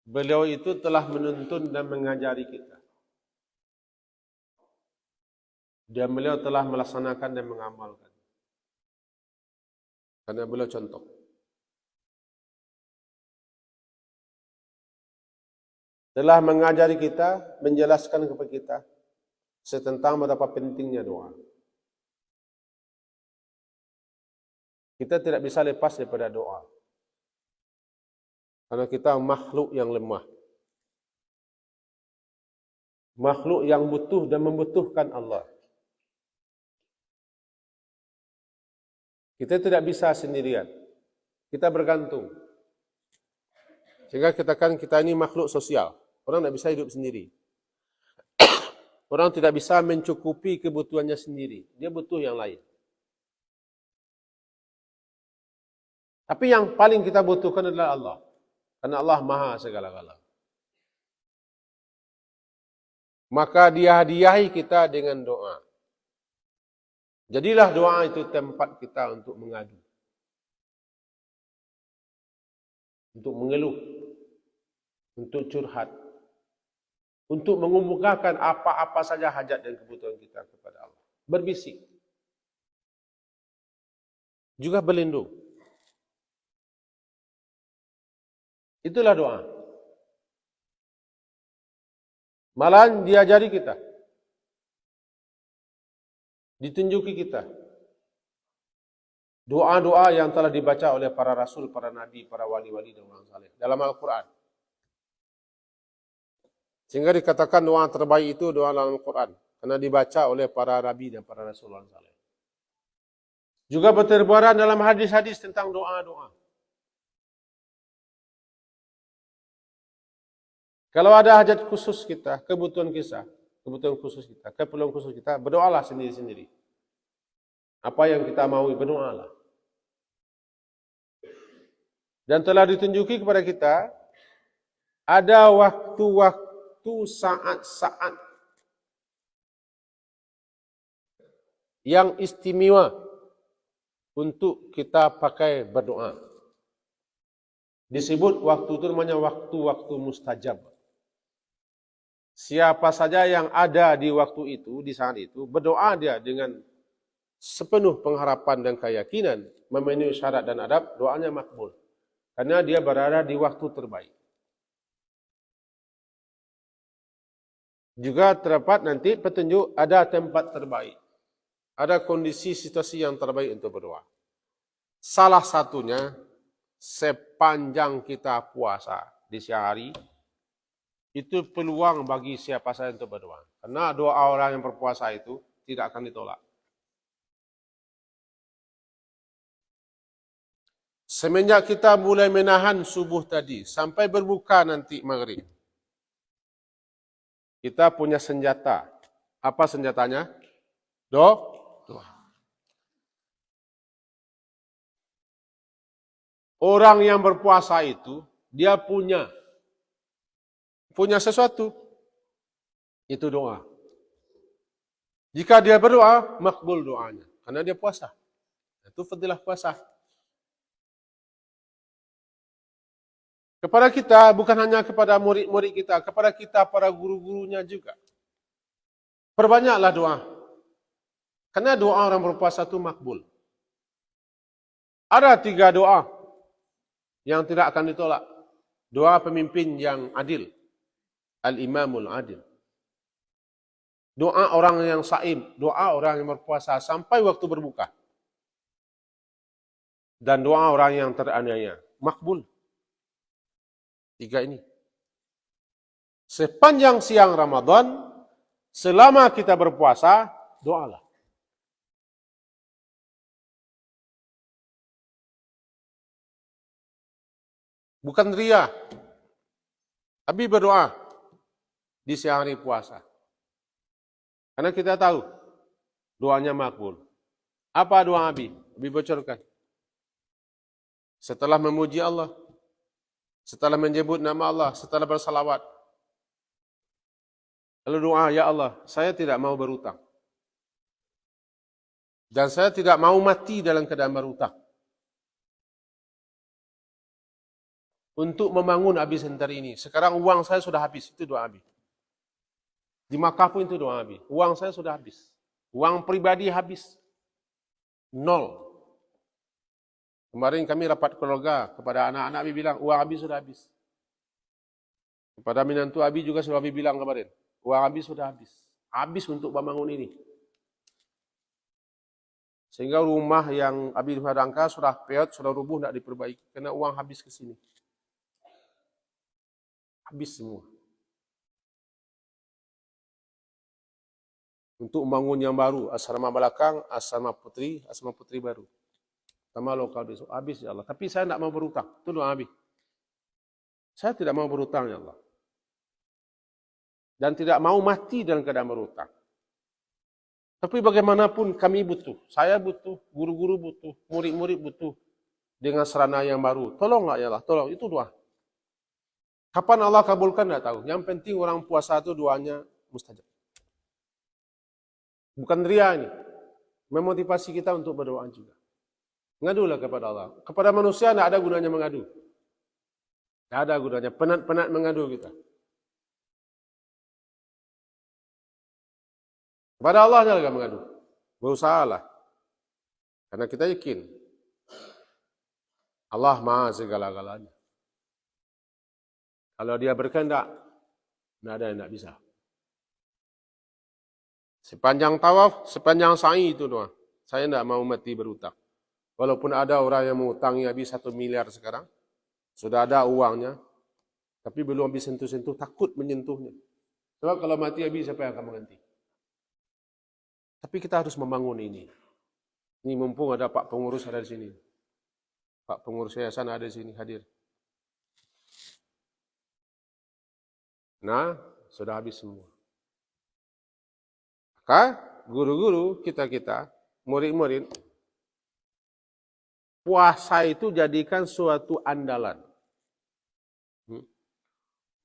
beliau itu telah menuntun dan mengajari kita. Dan beliau telah melaksanakan dan mengamalkan. Karena beliau contoh. Telah mengajari kita, menjelaskan kepada kita tentang betapa pentingnya doa. Kita tidak bisa lepas daripada doa. Karena kita makhluk yang lemah. Makhluk yang butuh dan membutuhkan Allah. Kita tidak bisa sendirian. Kita bergantung. Sehingga kita ini makhluk sosial. Orang tidak bisa hidup sendiri. Orang tidak bisa mencukupi kebutuhannya sendiri. Dia butuh yang lain. Tapi yang paling kita butuhkan adalah Allah. Karena Allah maha segala-galanya. Maka dia hadiahi kita dengan doa. Jadilah doa itu tempat kita untuk mengadu. Untuk mengeluh. untuk curhat, untuk mengemukakan apa-apa saja hajat dan kebutuhan kita kepada Allah. Berbisik. Juga berlindung. Itulah doa. Malahan diajari kita. Ditunjuki kita. Doa-doa yang telah dibaca oleh para rasul, para nabi, para wali-wali dan orang saleh dalam Al-Quran. Sehingga dikatakan doa terbaik itu doa dalam Al-Quran. Karena dibaca oleh para nabi dan para rasul orang saleh. Juga berterbaran dalam hadis-hadis tentang doa-doa. Kalau ada hajat khusus kita, kebutuhan khusus kita, keperluan khusus kita, berdoalah sendiri-sendiri. Apa yang kita mau, berdoalah. Dan telah ditunjuki kepada kita, ada waktu-waktu, saat-saat yang istimewa untuk kita pakai berdoa. Disebut waktu itu namanya waktu-waktu mustajab. Siapa saja yang ada di waktu itu, di saat itu, berdoa dia dengan sepenuh pengharapan dan keyakinan, memenuhi syarat dan adab, doanya makbul. Karena dia berada di waktu terbaik. Juga terdapat nanti petunjuk ada tempat terbaik. Ada kondisi situasi yang terbaik untuk berdoa. Salah satunya, sepanjang kita puasa di siang hari, itu peluang bagi siapa saja untuk berdoa. Karena doa orang yang berpuasa itu tidak akan ditolak. Semenjak kita mulai menahan subuh tadi, sampai berbuka nanti maghrib, kita punya senjata. Apa senjatanya? Doa. Orang yang berpuasa itu, dia punya sesuatu. Itu doa. Jika dia berdoa, makbul doanya. Karena dia puasa. Itu fadilah puasa. Kepada kita, bukan hanya kepada murid-murid kita, kepada kita, para guru-gurunya juga. Perbanyaklah doa. Karena doa orang berpuasa itu makbul. Ada 3 doa yang tidak akan ditolak. Doa pemimpin yang adil. Al-Imamul Adil. Doa orang yang saim. Doa orang yang berpuasa sampai waktu berbuka. Dan doa orang yang teraniaya. Makbul. 3 ini. Sepanjang siang Ramadan, selama kita berpuasa, doalah. Bukan ria. Abi berdoa di siang hari puasa. Karena kita tahu doanya makbul. Apa doa Abi? Abi bocorkan. Setelah memuji Allah, setelah menyebut nama Allah, setelah bersalawat. Lalu doa, ya Allah, saya tidak mau berutang. Dan saya tidak mau mati dalam keadaan berutang. Untuk membangun Abi Center ini. Sekarang uang saya sudah habis. Itu doa Abi. Di Makkah pun itu doa Abi. Uang saya sudah habis. Uang pribadi habis. 0. Kemarin kami rapat keluarga. Kepada anak-anak Abi bilang, uang Abi sudah habis. Kepada menantu Abi juga sudah Abi bilang kemarin. Uang Abi sudah habis. Habis untuk membangun ini. Sehingga rumah yang Abi hadangkan sudah peot, sudah rubuh, tidak diperbaiki. Karena uang habis ke sini. Habis semua. Untuk membangun yang baru, asrama belakang, asrama putri baru. Sama lokal besok, habis ya Allah. Tapi saya tidak mau berutang. Itu doa Abi. Saya tidak mau berutang ya Allah. Dan tidak mau mati dalam keadaan berutang. Tapi bagaimanapun kami butuh. Saya butuh, guru-guru butuh, murid-murid butuh. Dengan sarana yang baru. Tolonglah ya Allah, tolong. Itu doa. Kapan Allah kabulkan tidak tahu. Yang penting orang puasa itu doanya mustajab. Bukan ria ini. Memotivasi kita untuk berdoa juga. Mengadulah kepada Allah. Kepada manusia tidak ada gunanya mengadu. Tidak ada gunanya. Penat-penat mengadu kita. Kepada Allah jangan mengadu. Berusahalah. Karena kita yakin. Allah maha segala-galanya. Kalau dia berkehendak, tidak ada yang tidak bisa. Sepanjang tawaf, sepanjang sa'i itu doang. Saya tidak mau mati berhutang. Walaupun ada orang yang mengutangi habis 1 miliar sekarang. Sudah ada uangnya. Tapi belum habis sentuh-sentuh, takut menyentuhnya. Sebab kalau mati habis, siapa yang akan mengganti? Tapi kita harus membangun ini. Ini mumpung ada Pak Pengurus ada di sini. Pak Pengurus Yayasan ada di sini, hadir. Nah, sudah habis semua. Maka, guru-guru kita, murid-murid, puasa itu jadikan suatu andalan.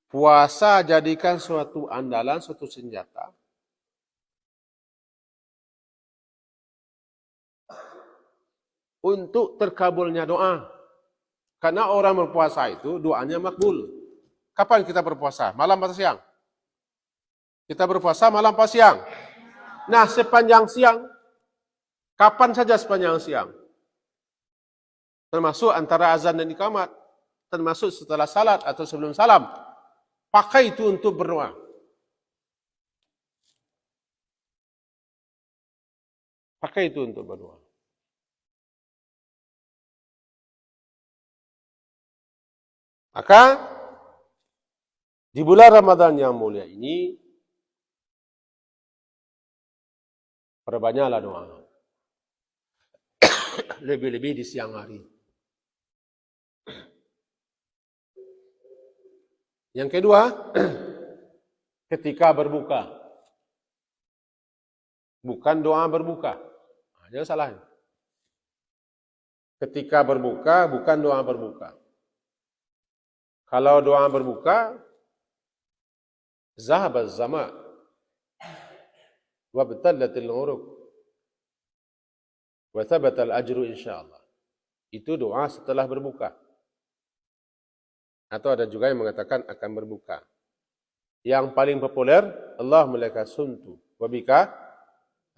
Puasa jadikan suatu andalan, suatu senjata. Untuk terkabulnya doa. Karena orang berpuasa itu doanya makbul. Kapan kita berpuasa? Malam atau siang? Kita berpuasa malam atau siang? Nah, sepanjang siang. Kapan saja sepanjang siang? Termasuk antara azan dan iqamat. Termasuk setelah salat atau sebelum salam. Pakai itu untuk berdoa. Pakai itu untuk berdoa. Maka di bulan Ramadan yang mulia ini perbanyaklah doa. Lebih-lebih di siang hari. Yang kedua, ketika berbuka. Bukan doa berbuka. Jangan salah. Ketika berbuka, bukan doa berbuka. Kalau doa berbuka, zahaba az-zama wa batallatil uruq wa thabata al-ajru insyaallah. Itu doa setelah berbuka. Atau ada juga yang mengatakan akan berbuka. Yang paling populer, Allahumma laka sumtu wa bika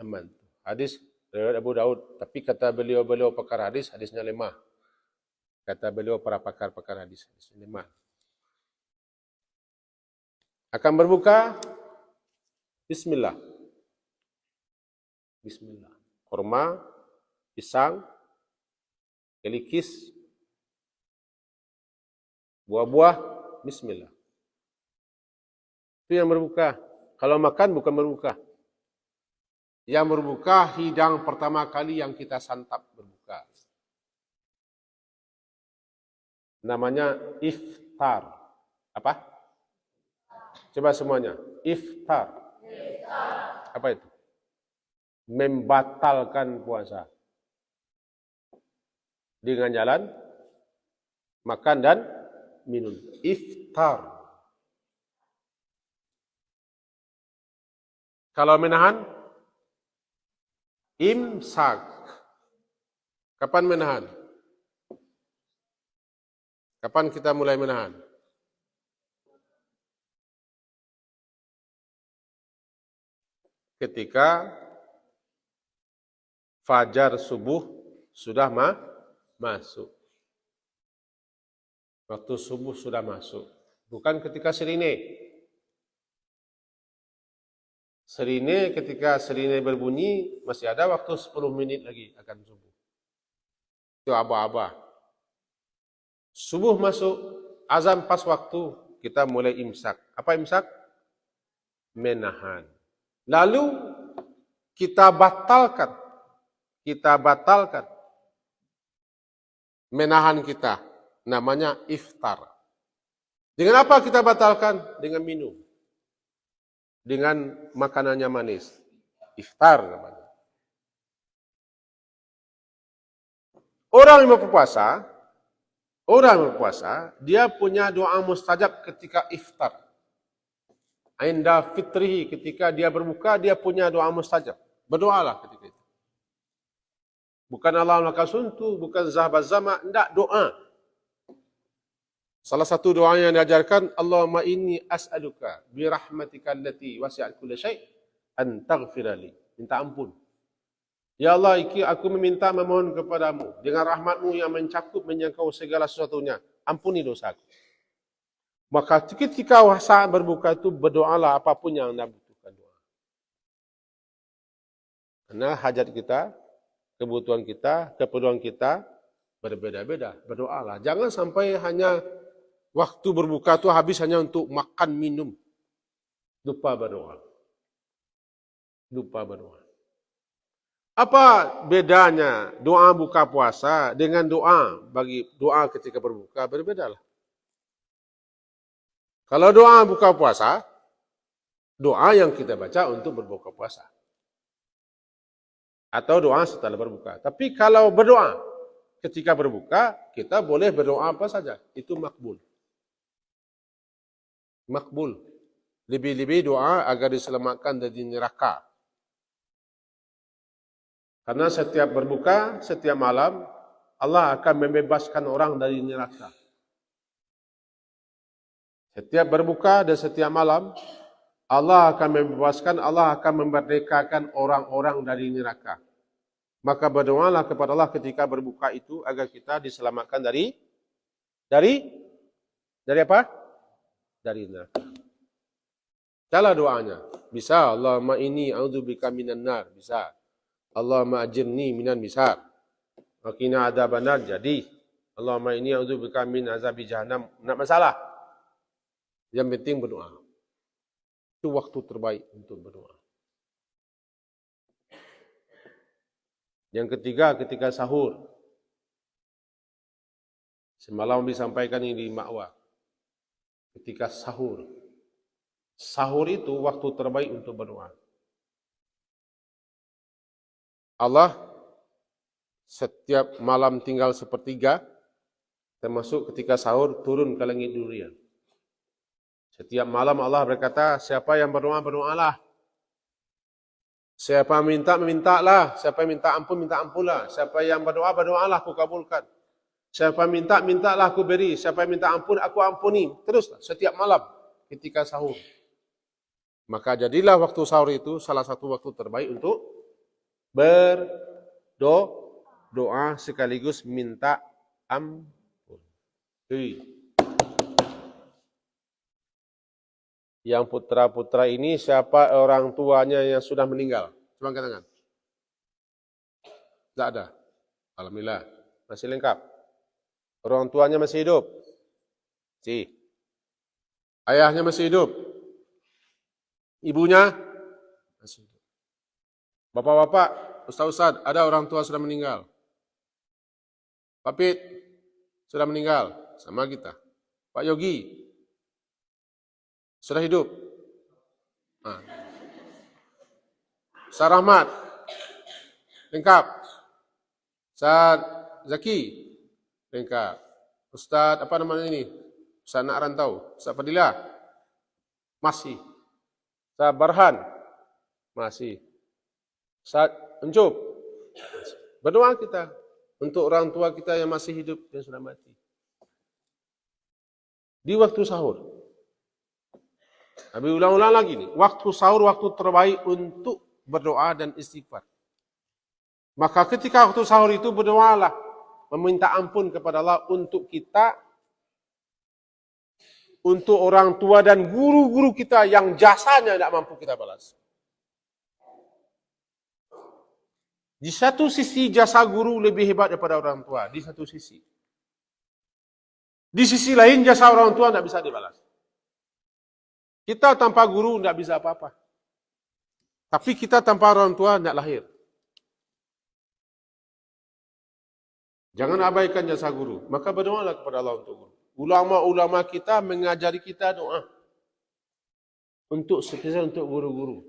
amantu. Hadis riwayat Abu Daud, tapi kata beliau-beliau pakar hadis, hadisnya lemah. Kata beliau para pakar-pakar hadis, hadisnya lemah. Akan berbuka, bismillah. Bismillah. Kurma, pisang, kelikis, buah-buah, bismillah. Itu yang berbuka. Kalau makan bukan berbuka. Yang berbuka hidang pertama kali yang kita santap berbuka. Namanya iftar. Apa? Coba semuanya. Iftar. Apa itu? Membatalkan puasa. Dengan jalan, makan dan minum. Iftar. Kalau menahan, imsak. Kapan menahan? Kapan kita mulai menahan? Ketika fajar subuh sudah masuk. Waktu subuh sudah masuk. Bukan ketika sirine. Sirine ketika sirine berbunyi masih ada waktu 10 menit lagi akan subuh. Itu aba-aba. Subuh masuk, azan pas waktu, kita mulai imsak. Apa imsak? Menahan. Lalu kita batalkan menahan kita, namanya iftar. Dengan apa kita batalkan? Dengan minum. Dengan makanannya manis. Iftar namanya. Orang yang berpuasa, dia punya doa mustajab ketika iftar. Inda fitrihi, ketika dia berbuka, dia punya doa mustajab. Berdoalah ketika itu. Bukan Allah laka suntu, bukan zahaba zama, tidak doa. Salah satu doa yang diajarkan, Allahumma inni as'aluka bi rahmatika allati wasi'at kulla syai' an taghfira li. Minta ampun. Ya Allah, aku memohon kepadamu dengan rahmatmu yang mencakup menjangkau segala sesuatunya. Ampuni dosaku. Maka ketika saat berbuka itu berdoalah apapun yang anda butuhkan doa. Karena hajat kita, kebutuhan kita, keperluan kita berbeda-beda. Berdoalah. Jangan sampai hanya waktu berbuka itu habis hanya untuk makan, minum. Lupa berdoa. Lupa berdoa. Apa bedanya doa buka puasa dengan doa ketika berbuka? Berbedalah. Kalau doa buka puasa, doa yang kita baca untuk berbuka puasa. Atau doa setelah berbuka. Tapi kalau berdoa ketika berbuka, kita boleh berdoa apa saja. Itu makbul. Makbul. Lebih-lebih doa agar diselamatkan dari neraka. Karena setiap berbuka, setiap malam, Allah akan membebaskan orang dari neraka. Setiap berbuka dan setiap malam, Allah akan membebaskan, Allah akan memerdekakan orang-orang dari neraka. Maka berdoalah kepada Allah ketika berbuka itu agar kita diselamatkan dari apa? Dari neraka. Cara doanya. Bisa, Allahumma inni a'udzubika minan nar. Bisa. Allahumma ajirni minan misar. Wa qina adzabannar. Jadi, Allahumma inni a'udzubika min azabi jahannam. Nak masalah. Yang penting berdoa. Itu waktu terbaik untuk berdoa. Yang ketiga, ketika sahur. Semalam disampaikan ini di Ma'wa. Ketika sahur. Sahur itu waktu terbaik untuk berdoa. Allah setiap malam tinggal sepertiga, termasuk ketika sahur turun ke langit durian. Setiap malam Allah berkata, siapa yang berdoa, berdoalah. Siapa minta, mintalah. Siapa yang minta ampun, minta ampunlah. Siapa yang berdoa, berdoalah, aku kabulkan. Siapa minta, mintalah, aku beri. Siapa yang minta ampun, aku ampuni. Teruslah setiap malam ketika sahur. Maka jadilah waktu sahur itu salah satu waktu terbaik untuk berdoa sekaligus minta ampun. Yang putra-putra ini siapa orang tuanya yang sudah meninggal? Coba angkat tangan. Tidak ada. Alhamdulillah. Masih lengkap. Orang tuanya masih hidup. Si. Ayahnya masih hidup. Ibunya masih hidup. Bapak-bapak, ustaz-ustaz, ada orang tua sudah meninggal. Papit sudah meninggal sama kita. Pak Yogi sudah hidup. Ustaz Rahmat lengkap. Ustaz Zaki lengkap. Ustaz apa namanya ini? Ustaz Nak Rantau. Ustaz Fadilah masih. Ustaz Barhan masih. Ustaz Encub berdoa kita untuk orang tua kita yang masih hidup dan sudah mati. Di waktu sahur. Habis ulang-ulang lagi nih. Waktu sahur waktu terbaik untuk berdoa dan istighfar. Maka ketika waktu sahur itu berdoalah. Meminta ampun kepada Allah untuk kita. Untuk orang tua dan guru-guru kita yang jasanya tidak mampu kita balas. Di satu sisi jasa guru lebih hebat daripada orang tua. Di satu sisi. Di sisi lain jasa orang tua tidak bisa dibalas. Kita tanpa guru tidak bisa apa-apa. Tapi kita tanpa orang tua tidak lahir. Jangan abaikan jasa guru. Maka berdoalah kepada Allah untuk guru. Ulama-ulama kita mengajari kita doa. Untuk spesial untuk guru-guru.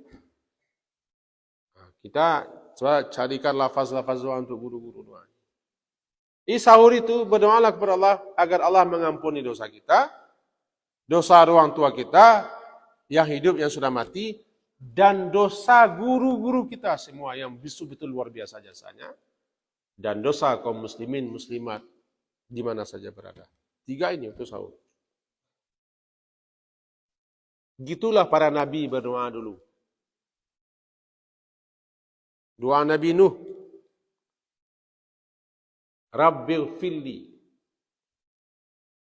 Kita coba carikan lafaz-lafaz doa untuk guru-guru doa. Di sahur itu berdoalah kepada Allah agar Allah mengampuni dosa kita. Dosa orang tua kita. Yang hidup, yang sudah mati, dan dosa guru-guru kita semua yang betul-betul luar biasa jasanya, dan dosa kaum muslimin, muslimat, di mana saja berada. 3 ini untuk sahur. Gitulah para nabi berdoa dulu. Doa Nabi Nuh, Rabbil filli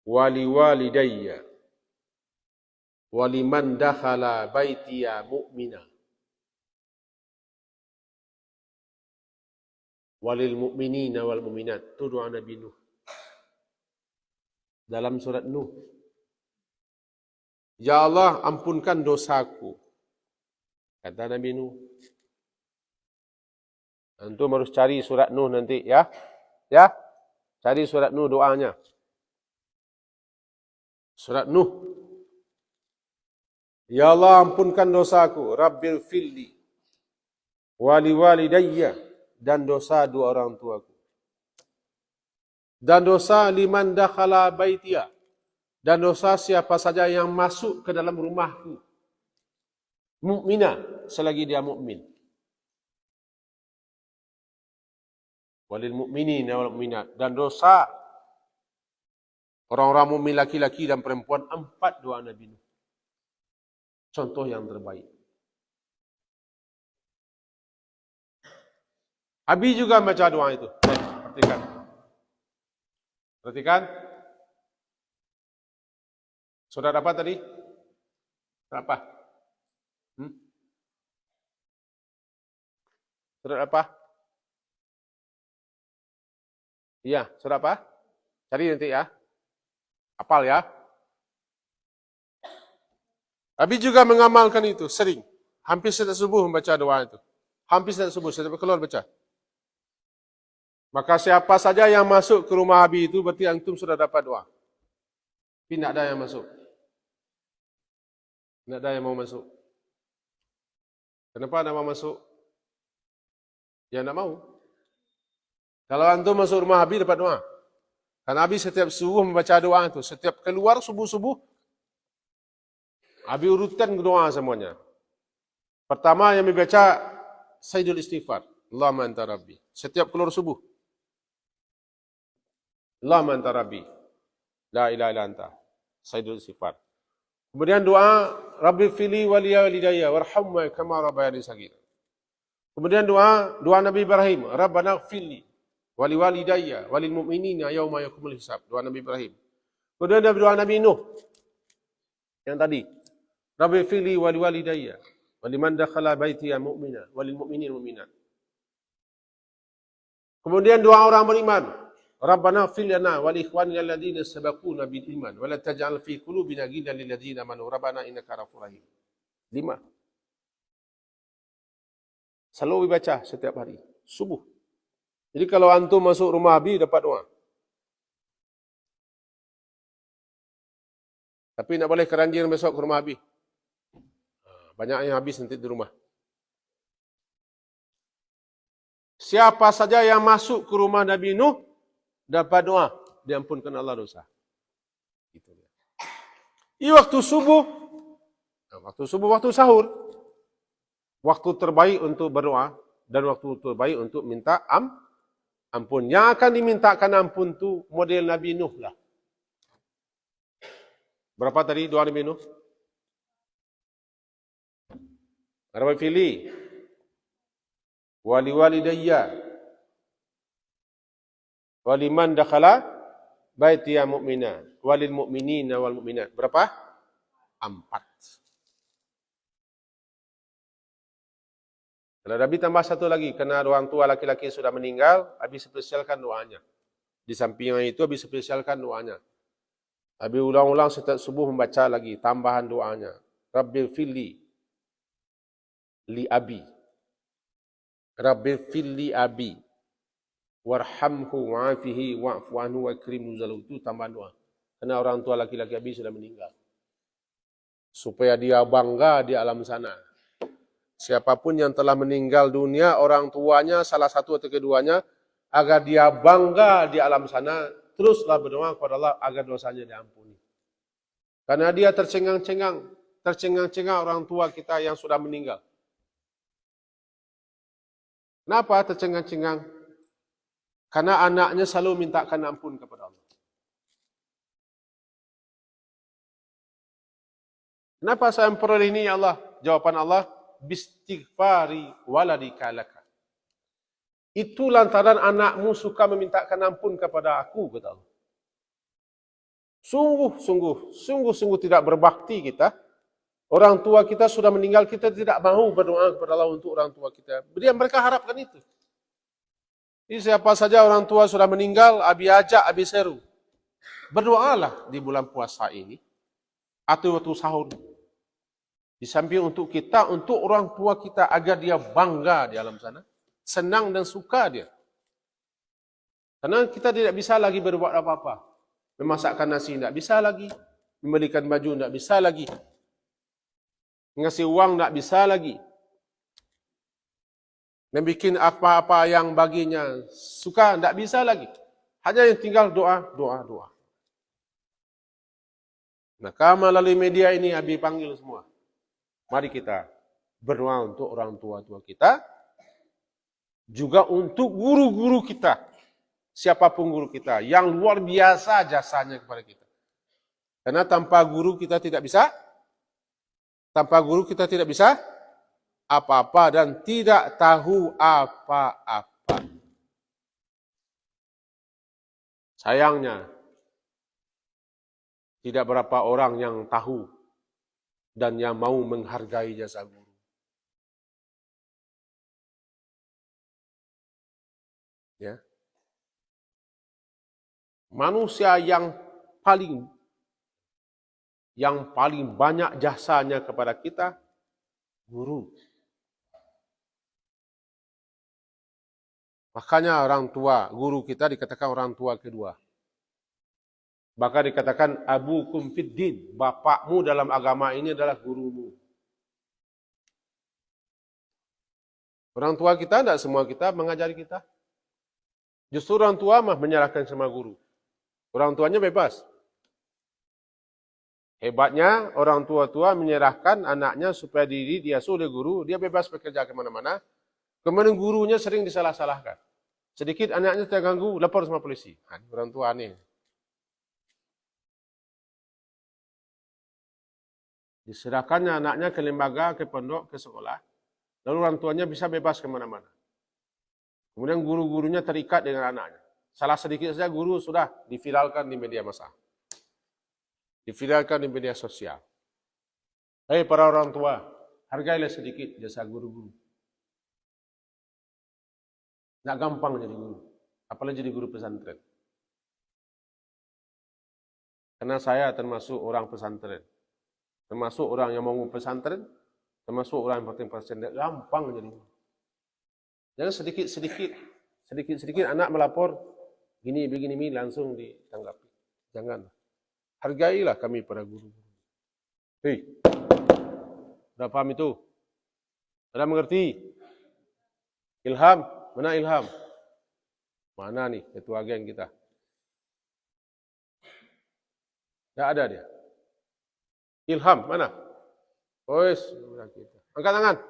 wali walidayya waliman dakhala baitiya mu'mina walil mu'minina wal mu'minat. Itu doa Nabi Nuh dalam surat Nuh. Ya Allah, ampunkan dosaku, kata Nabi Nuh. Antum harus cari surat Nuh nanti ya. Ya, cari surat Nuh doanya. Surat Nuh. Ya Allah, ampunkan dosaku, Rabbil filli wali walidayya, dan dosa dua orang tuaku. Dan dosa liman dakhala baitiya, dan dosa siapa saja yang masuk ke dalam rumahku. Mukmina, selagi dia mukmin. Walil mu'minina wal mu'minat, dan dosa orang-orang mukmin laki-laki dan perempuan. 4 doa Nabi Nuh. Contoh yang terbaik. Abi juga baca doa itu. Perhatikan. Perhatikan. Surat apa tadi? Surat apa? Surat apa? Iya, surat apa? Cari nanti ya. Hafal ya. Abi juga mengamalkan itu, sering. Hampir setiap subuh membaca doa itu. Hampir setiap subuh, setiap keluar baca. Maka siapa saja yang masuk ke rumah Abi itu, berarti antum sudah dapat doa. Tapi tidak ada yang masuk. Tidak ada yang mau masuk. Kenapa tidak mau masuk? Ya tidak mau. Kalau antum masuk rumah Abi dapat doa. Karena Abi setiap subuh membaca doa itu. Setiap keluar subuh-subuh, Abi urutkan doa semuanya. Pertama yang membaca Sayyidul Istighfar. Allahumma anta rabbi. Setiap keluar subuh. Allahumma anta rabbi. La ilaha illa anta. Sayyidul Istighfar. Kemudian doa Rabbi fili waliya walidayya warhamma kama rabbayani shaghira. Kemudian doa Nabi Ibrahim, Rabbana ighfirli wali walidayya walil mu'minina yauma yaqumul hisab. Doa Nabi Ibrahim. Kemudian doa Nabi Nuh. Yang tadi, Rabbi fili wali walidayya waliman dakhala baitiya mu'mina walil mu'minin mu'minat. Kemudian doa orang beriman, Rabbana ighfir lana wa li ikhwanina alladziina sabaquna bil iman wa la taj'al fi qulubina ghillan lil ladziina amanu rabbana innaka ra'ufur rahim. 5. Selalu dibaca setiap hari, subuh. Jadi kalau antum masuk rumah Abi dapat doa. Tapi tidak boleh keranjir besok ke rumah Abi. Banyak yang habis nanti di rumah. Siapa saja yang masuk ke rumah Nabi Nuh dapat doa, diampunkan Allah dosa. Itu dia. Ini waktu subuh, waktu sahur, waktu terbaik untuk berdoa dan waktu terbaik untuk minta ampun. Yang akan dimintakan ampun tu model Nabi Nuh lah. Berapa tadi doa Nabi Nuh? Rabbi fili wali walidayya waliman dakhala baitiya mu'mina walil mu'minina wal mu'minat. Berapa? 4. Kalau Nabi tambah 1 lagi, karena orang tua laki-laki sudah meninggal, Abi spesialkan doanya. Di samping itu Abi spesialkan doanya. Abi ulang-ulang setiap subuh membaca lagi tambahan doanya. Rabbil fili li abi. Rabbil fili abi. Warhamhu wa'afihi wa'fu anhu wa akrim nuzalahu. Itu tambahan doa. Karena orang tua laki-laki Abi sudah meninggal. Supaya dia bangga di alam sana. Siapapun yang telah meninggal dunia, orang tuanya, salah satu atau keduanya, agar dia bangga di alam sana, teruslah berdoa kepada Allah agar dosanya diampuni. Karena dia tercengang-cengang orang tua kita yang sudah meninggal. Kenapa tercengang-cengang? Karena anaknya selalu mintakan ampun kepada Allah. Kenapa saya memperoleh ini ya Allah? Jawaban Allah, bistighfari waladika laka. Itu lantaran anakmu suka memintakan ampun kepada aku, kata Allah. Sungguh tidak berbakti kita. Orang tua kita sudah meninggal, kita tidak mahu berdoa kepada Allah untuk orang tua kita. Mereka harapkan itu. Jadi siapa saja orang tua sudah meninggal, abi ajak, abi seru. Berdoalah di bulan puasa ini, atau waktu sahur. Di samping untuk kita, untuk orang tua kita, agar dia bangga di alam sana. Senang dan suka dia. Karena kita tidak bisa lagi berbuat apa-apa. Memasakkan nasi tidak bisa lagi. Membelikan baju tidak bisa lagi. Ngasih uang tidak bisa lagi. Membikin apa-apa yang baginya suka tidak bisa lagi. Hanya yang tinggal doa. Maka melalui media ini Abi panggil semua. Mari kita berdoa untuk orang tua-tua kita. Juga untuk guru-guru kita. Siapapun guru kita. Yang luar biasa jasanya kepada kita. Karena tanpa guru kita tidak bisa. Apa-apa dan tidak tahu apa-apa. Sayangnya, tidak berapa orang yang tahu dan yang mau menghargai jasa guru. Ya. Manusia yang paling banyak jasanya kepada kita, guru. Makanya orang tua, guru kita dikatakan orang tua kedua. Maka dikatakan abukum fiddin, bapakmu dalam agama ini adalah gurumu. Orang tua kita, tidak semua kita mengajari kita. Justru orang tua mah menyerahkan sama guru. Orang tuanya bebas. Hebatnya orang tua-tua menyerahkan anaknya supaya diasuh oleh guru, dia bebas bekerja kemana-mana. Kemudian gurunya sering disalah-salahkan. Sedikit anaknya terganggu, lapor sama polisi. Orang tua aneh. Diserahkannya anaknya ke lembaga, ke pondok, ke sekolah. Lalu orang tuanya bisa bebas kemana-mana. Kemudian guru-gurunya terikat dengan anaknya. Salah sedikit saja guru sudah diviralkan di media massa. Diviralkan di media sosial. Hei para orang tua, hargailah sedikit jasa guru-guru. Nggak gampang jadi guru. Apalagi jadi guru pesantren. Karena saya termasuk orang pesantren. Termasuk orang yang mau pesantren. Termasuk orang yang penting pesantren. Gampang jadi guru. Jangan sedikit-sedikit anak melapor. Begini langsung ditanggapi. Jangan. Hargailah kami para guru. Hei. Sudah paham itu? Sudah mengerti? Ilham. Mana Ilham? Mana nih ketua geng kita? Tidak ada dia. Ilham, mana? Ois, kita. Angkat tangan.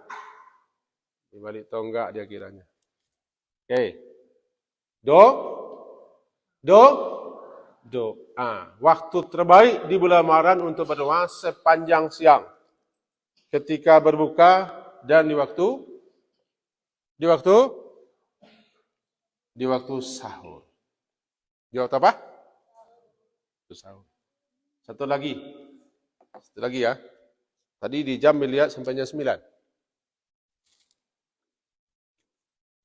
Di balik tonggak dia kiranya. Oke. Waktu terbaik di bulan Ramadan untuk berdoa sepanjang siang. Ketika berbuka dan di waktu sahur. Di waktu apa? Sahur. Satu lagi ya. Tadi di jam dilihat sampai jam 9.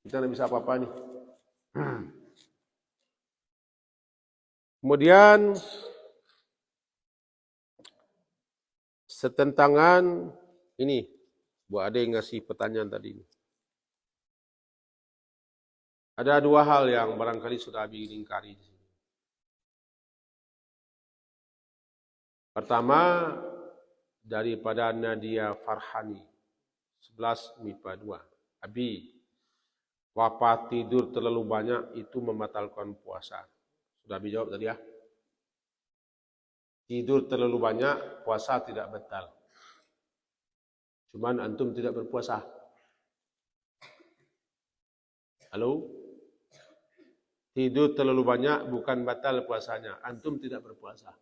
Kita tidak bisa apa-apa nih. Kemudian setentangan ini, Bu Ade ngasih pertanyaan tadi. Ada dua hal yang barangkali sudah Abi ingkari di sini. Pertama, daripada Nadia Farhani, 11 MIPA 2. Abi, wafat tidur terlalu banyak itu membatalkan puasa. Sudah Abi jawab tadi ya. Tidur terlalu banyak, puasa tidak batal. Cuman antum tidak berpuasa. Halo? Tidur terlalu banyak bukan batal puasanya. Antum tidak berpuasa.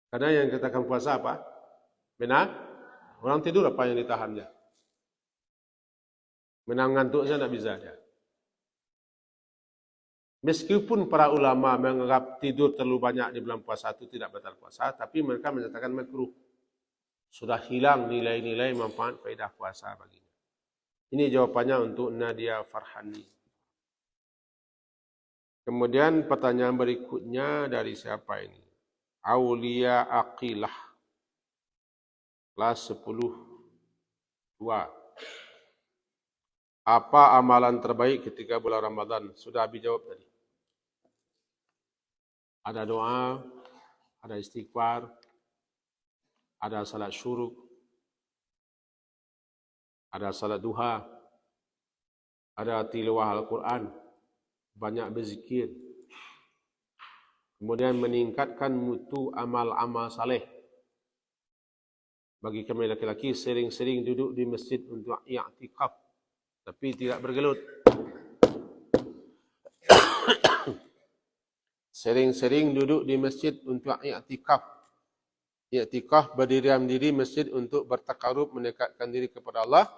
Karena yang katakan puasa apa? Benar? Orang tidur apa yang ditahannya? Menang ngantuk saja tidak bisa dia. Meskipun para ulama menganggap tidur terlalu banyak di bulan puasa itu tidak batal puasa, tapi mereka menyatakan makruh. Sudah hilang nilai-nilai manfaat faedah puasa baginya. Ini jawapannya untuk Nadia Farhani. Kemudian pertanyaan berikutnya dari siapa ini? Aulia Aqilah. Kelas 10-2. Apa amalan terbaik ketika bulan Ramadan? Sudah habis jawab tadi. Ada doa, ada istighfar, ada salat syuruk, ada salat duha, ada tilawah Al-Quran, banyak berzikir. Kemudian meningkatkan mutu amal-amal saleh. Bagi kami laki-laki, sering-sering duduk di masjid untuk i'tikaf, tapi tidak bergelut. Sering-sering duduk di masjid untuk i'tikaf. I'tikaf berdiam diri masjid untuk bertakarub, mendekatkan diri kepada Allah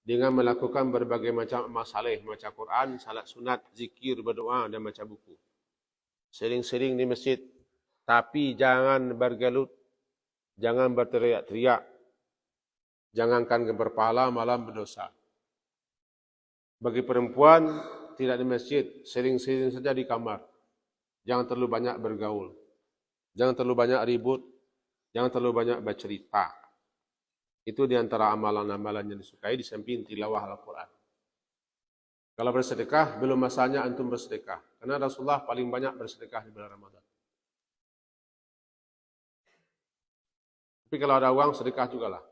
dengan melakukan berbagai macam amal saleh, baca Quran, salat sunat, zikir, berdoa dan baca buku. Sering-sering di masjid, tapi jangan bergelut, jangan berteriak-teriak, jangankan berpahala malah berdosa. Bagi perempuan tidak di masjid, sering-sering saja di kamar. Jangan terlalu banyak bergaul. Jangan terlalu banyak ribut. Jangan terlalu banyak bercerita. Itu di antara amalan-amalan yang disukai di samping tilawah Al-Quran. Kalau bersedekah, belum masanya antum bersedekah. Karena Rasulullah paling banyak bersedekah di bulan Ramadan. Tapi kalau ada uang, sedekah jugalah.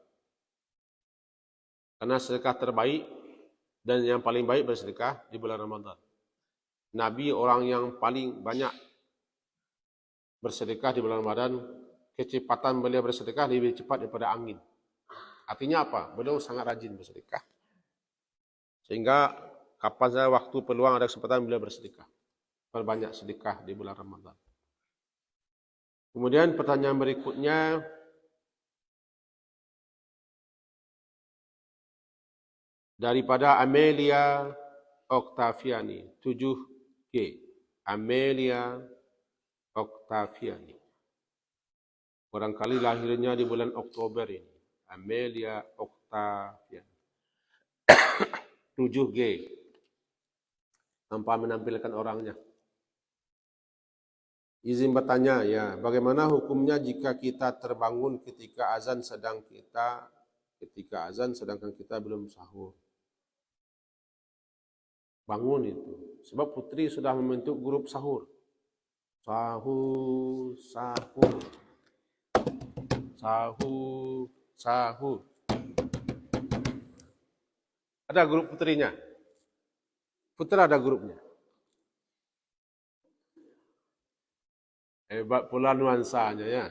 Karena sedekah terbaik dan yang paling baik bersedekah di bulan Ramadan. Nabi orang yang paling banyak bersedekah di bulan Ramadan, kecepatan beliau bersedekah lebih cepat daripada angin. Artinya apa? Beliau sangat rajin bersedekah. Sehingga kapan saja waktu peluang ada kesempatan beliau bersedekah. Perbanyak sedekah di bulan Ramadan. Kemudian pertanyaan berikutnya, daripada Amelia Octaviani, 7G. Amelia Octaviani. Barangkali lahirnya di bulan Oktober ini. Amelia Octaviani. 7G. Tanpa menampilkan orangnya. Izin bertanya, ya, bagaimana hukumnya jika kita terbangun ketika azan sedangkan kita belum sahur? Bangun itu. Sebab putri sudah membentuk grup sahur. Sahur, sahur. Sahur, sahur. Ada grup putrinya. Putra ada grupnya. Hebat pula nuansanya ya.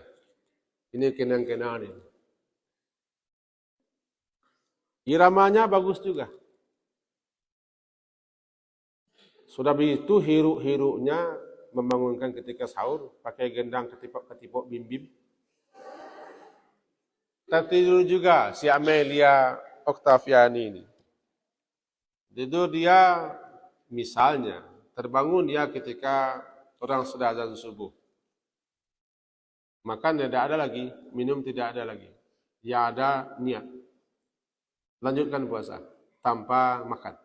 Ini kenang-kenang ini. Iramanya bagus juga. Sudah begitu hiruk-hiruknya membangunkan ketika sahur, pakai gendang ketipok-ketipok bim-bim. Tertidur juga si Amelia Octaviani ini. Tidur dia misalnya, terbangun dia ketika orang sudah azan subuh. Makan tidak ada lagi, minum tidak ada lagi. Ya ada niat. Lanjutkan puasa tanpa makan.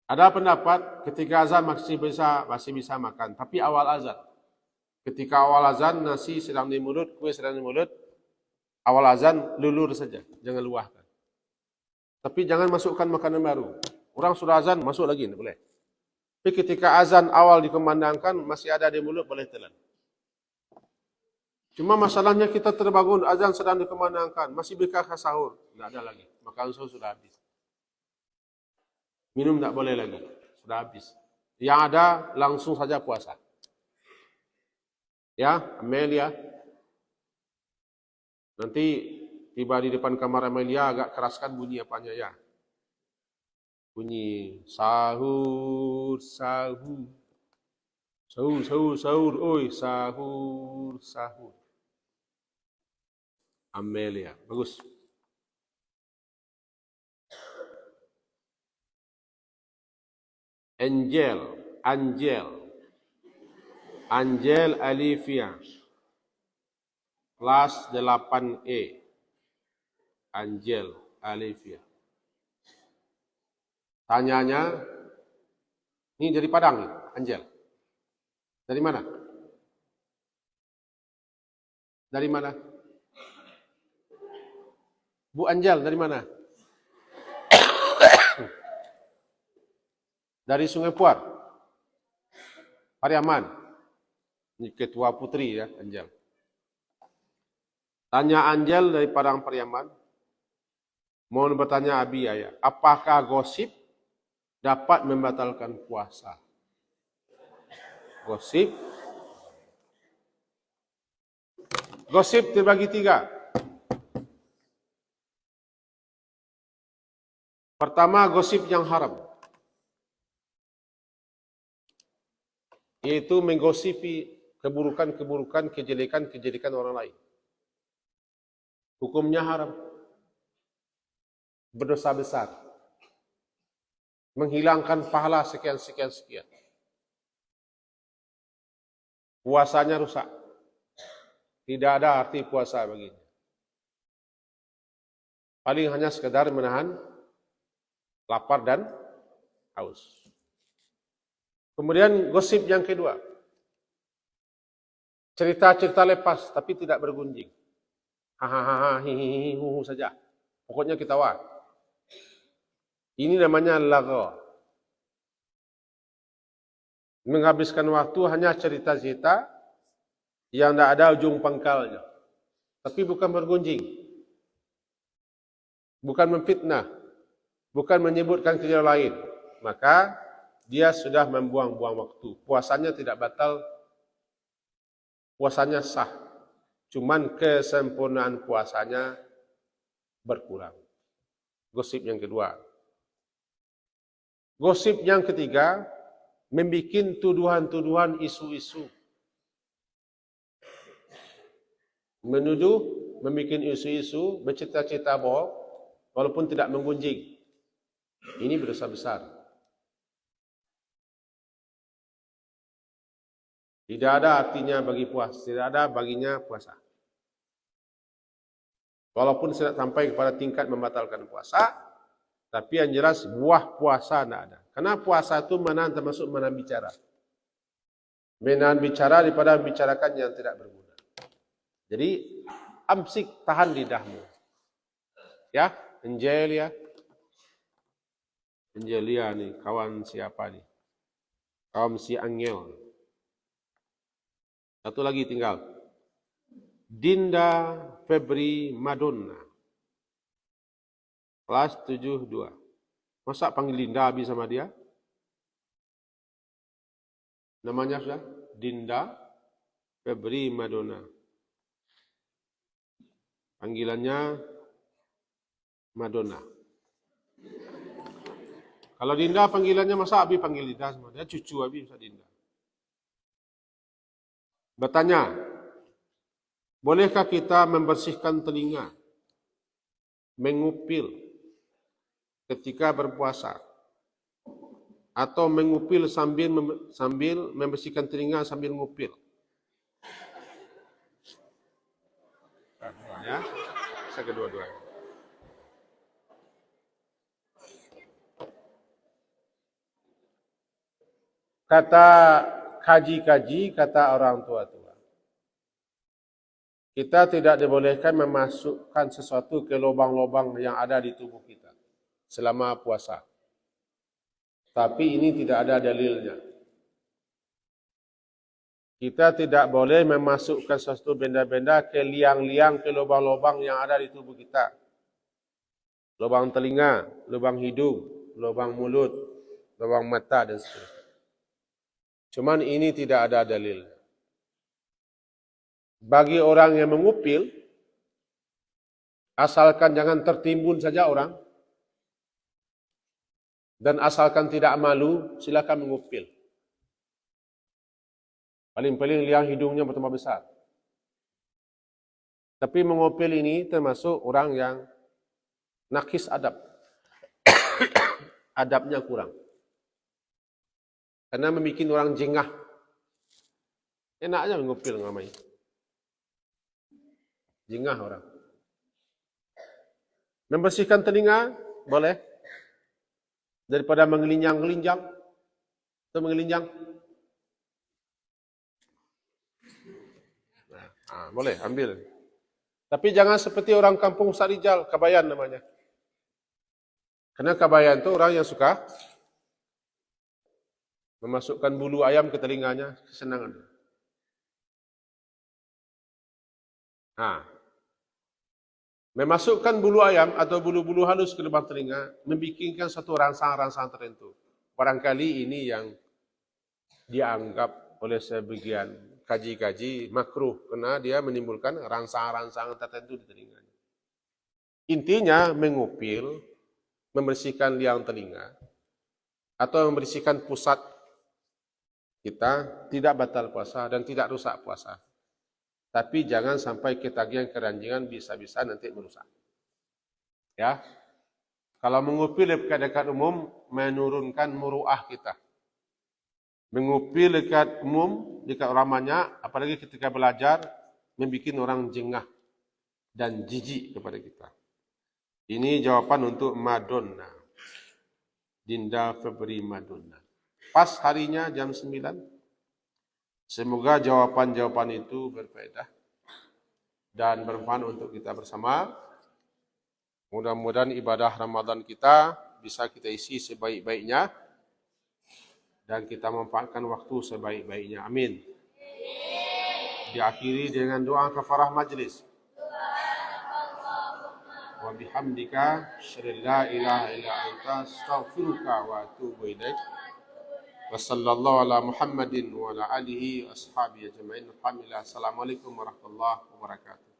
Ada pendapat ketika azan masih bisa makan, tapi awal azan. Ketika awal azan nasi sedang di mulut, kue sedang di mulut, awal azan lulur saja, jangan luahkan. Tapi jangan masukkan makanan baru. Orang sudah azan masuk lagi, tidak boleh. Tapi ketika azan awal dikumandangkan masih ada di mulut, boleh telan. Cuma masalahnya kita terbangun azan sedang dikumandangkan, masih berkah sahur, tidak ada lagi. Makan sahur sudah habis. Minum tak boleh lagi, sudah habis. Yang ada langsung saja puasa. Ya, Amelia. Nanti tiba di depan kamar Amelia agak keraskan bunyi apanya ya. Bunyi sahur, sahur. Sahur, sahur, sahur. Oi, sahur, sahur. Amelia. Bagus. Angel. Angel Alivia. Kelas 8E. Angel Alivia. Tanyanya, ini dari Padang, Angel. Dari mana? Dari mana? Bu Angel, dari mana? Dari Sungai Puar. Pariaman. Ini ketua putri ya, Angel. Tanya Angel dari Padang Pariaman. Mohon bertanya Abi Ayah, apakah gosip dapat membatalkan puasa? Gosip terbagi 3. Pertama, gosip yang haram. Yaitu menggosipi keburukan-keburukan, kejelekan-kejelekan orang lain. Hukumnya haram. Berdosa besar. Menghilangkan pahala sekian. Puasanya rusak. Tidak ada arti puasa baginya. Paling hanya sekedar menahan lapar dan haus. Kemudian gosip yang kedua. Cerita-cerita lepas tapi tidak bergunjing. Hahaha, hihihi, huhu saja. Pokoknya ketawa. Ini namanya lagha. Menghabiskan waktu hanya cerita-cerita yang tidak ada ujung pangkalnya. Tapi bukan bergunjing. Bukan memfitnah. Bukan menyebutkan kerja lain. Maka dia sudah membuang-buang waktu. Puasanya tidak batal. Puasanya sah. Cuman kesempurnaan puasanya berkurang. Gosip yang kedua. Gosip yang ketiga, membikin tuduhan-tuduhan isu-isu. Menuduh, membikin isu-isu, bercita-cita bohong, walaupun tidak menggunjing. Ini berdosa besar. Tidak ada artinya bagi puasa, tidak ada baginya puasa. Walaupun tidak sampai kepada tingkat membatalkan puasa, tapi yang jelas buah puasa tidak ada. Karena puasa itu menahan termasuk menahan bicara. Menahan bicara daripada membicarakan yang tidak berguna. Jadi amsik, tahan lidahmu. Ya, Angelia. Angelia nih, kawan siapa nih? Kawan si Angel. Satu lagi tinggal. Dinda Febri Madonna. Kelas 7-2. Masa panggil Dinda habis sama dia? Namanya sudah? Dinda Febri Madonna. Panggilannya Madonna. Kalau Dinda panggilannya masa Abi panggil Dinda sama dia? Cucu Abi bisa Dinda. Bertanya, bolehkah kita membersihkan telinga, mengupil ketika berpuasa, atau mengupil sambil membersihkan telinga sambil ngupil? Ya, bisa kedua-duanya. Kata kaji-kaji, kata orang tua-tua, kita tidak dibolehkan memasukkan sesuatu ke lubang-lubang yang ada di tubuh kita selama puasa. Tapi ini tidak ada dalilnya. Kita tidak boleh memasukkan sesuatu benda-benda ke liang-liang, ke lubang-lubang yang ada di tubuh kita. Lubang telinga, lubang hidung, lubang mulut, lubang mata dan sebagainya. Cuman ini tidak ada dalil. Bagi orang yang mengupil, asalkan jangan tertimbun saja orang, dan asalkan tidak malu, silakan mengupil. Paling-paling liang hidungnya bertambah besar. Tapi mengupil ini termasuk orang yang nakis adab. Adabnya kurang. Karena membuat orang jengah. Enak aja mengupil ngamai. Jengah orang. Membersihkan telinga, boleh. Daripada mengelincang-gelincang. Atau mengelincang. Boleh, ambil. Tapi jangan seperti orang kampung Ustaz Rijal, kabayan namanya. Karena kabayan itu orang yang suka memasukkan bulu ayam ke telinganya, kesenangan. Memasukkan bulu ayam atau bulu-bulu halus ke lubang telinga membikinkan satu rangsang-rangsang tertentu. Barangkali ini yang dianggap oleh sebagian kaji-kaji makruh karena dia menimbulkan rangsang-rangsang tertentu di telinganya. Intinya mengupil, membersihkan liang telinga atau membersihkan pusat kita tidak batal puasa dan tidak rusak puasa. Tapi jangan sampai ketagihan keranjingan bisa-bisa nanti merusak. Ya. Kalau mengupil dekat umum menurunkan muruah kita. Mengupil dekat umum, dekat orang banyak, apalagi ketika belajar, membuat orang jengah dan jijik kepada kita. Ini jawaban untuk Madonna. Dinda Febri Madonna. Pas harinya jam 9. Semoga jawaban-jawaban itu berfaedah dan bermanfaat untuk kita bersama. Mudah-mudahan ibadah Ramadan kita bisa kita isi sebaik-baiknya dan kita memanfaatkan waktu sebaik-baiknya. Amin. Diakhiri dengan doa kafarah majlis. Wa bihamdika asyhadu la ilaha illa anta astaghfiruka wa atubu ilaik. Wa sallallahu ala Muhammadin wa ala alihi wa ashabihi ajma'in. Alhamdulillah. Assalamualaikum warahmatullahi wabarakatuh.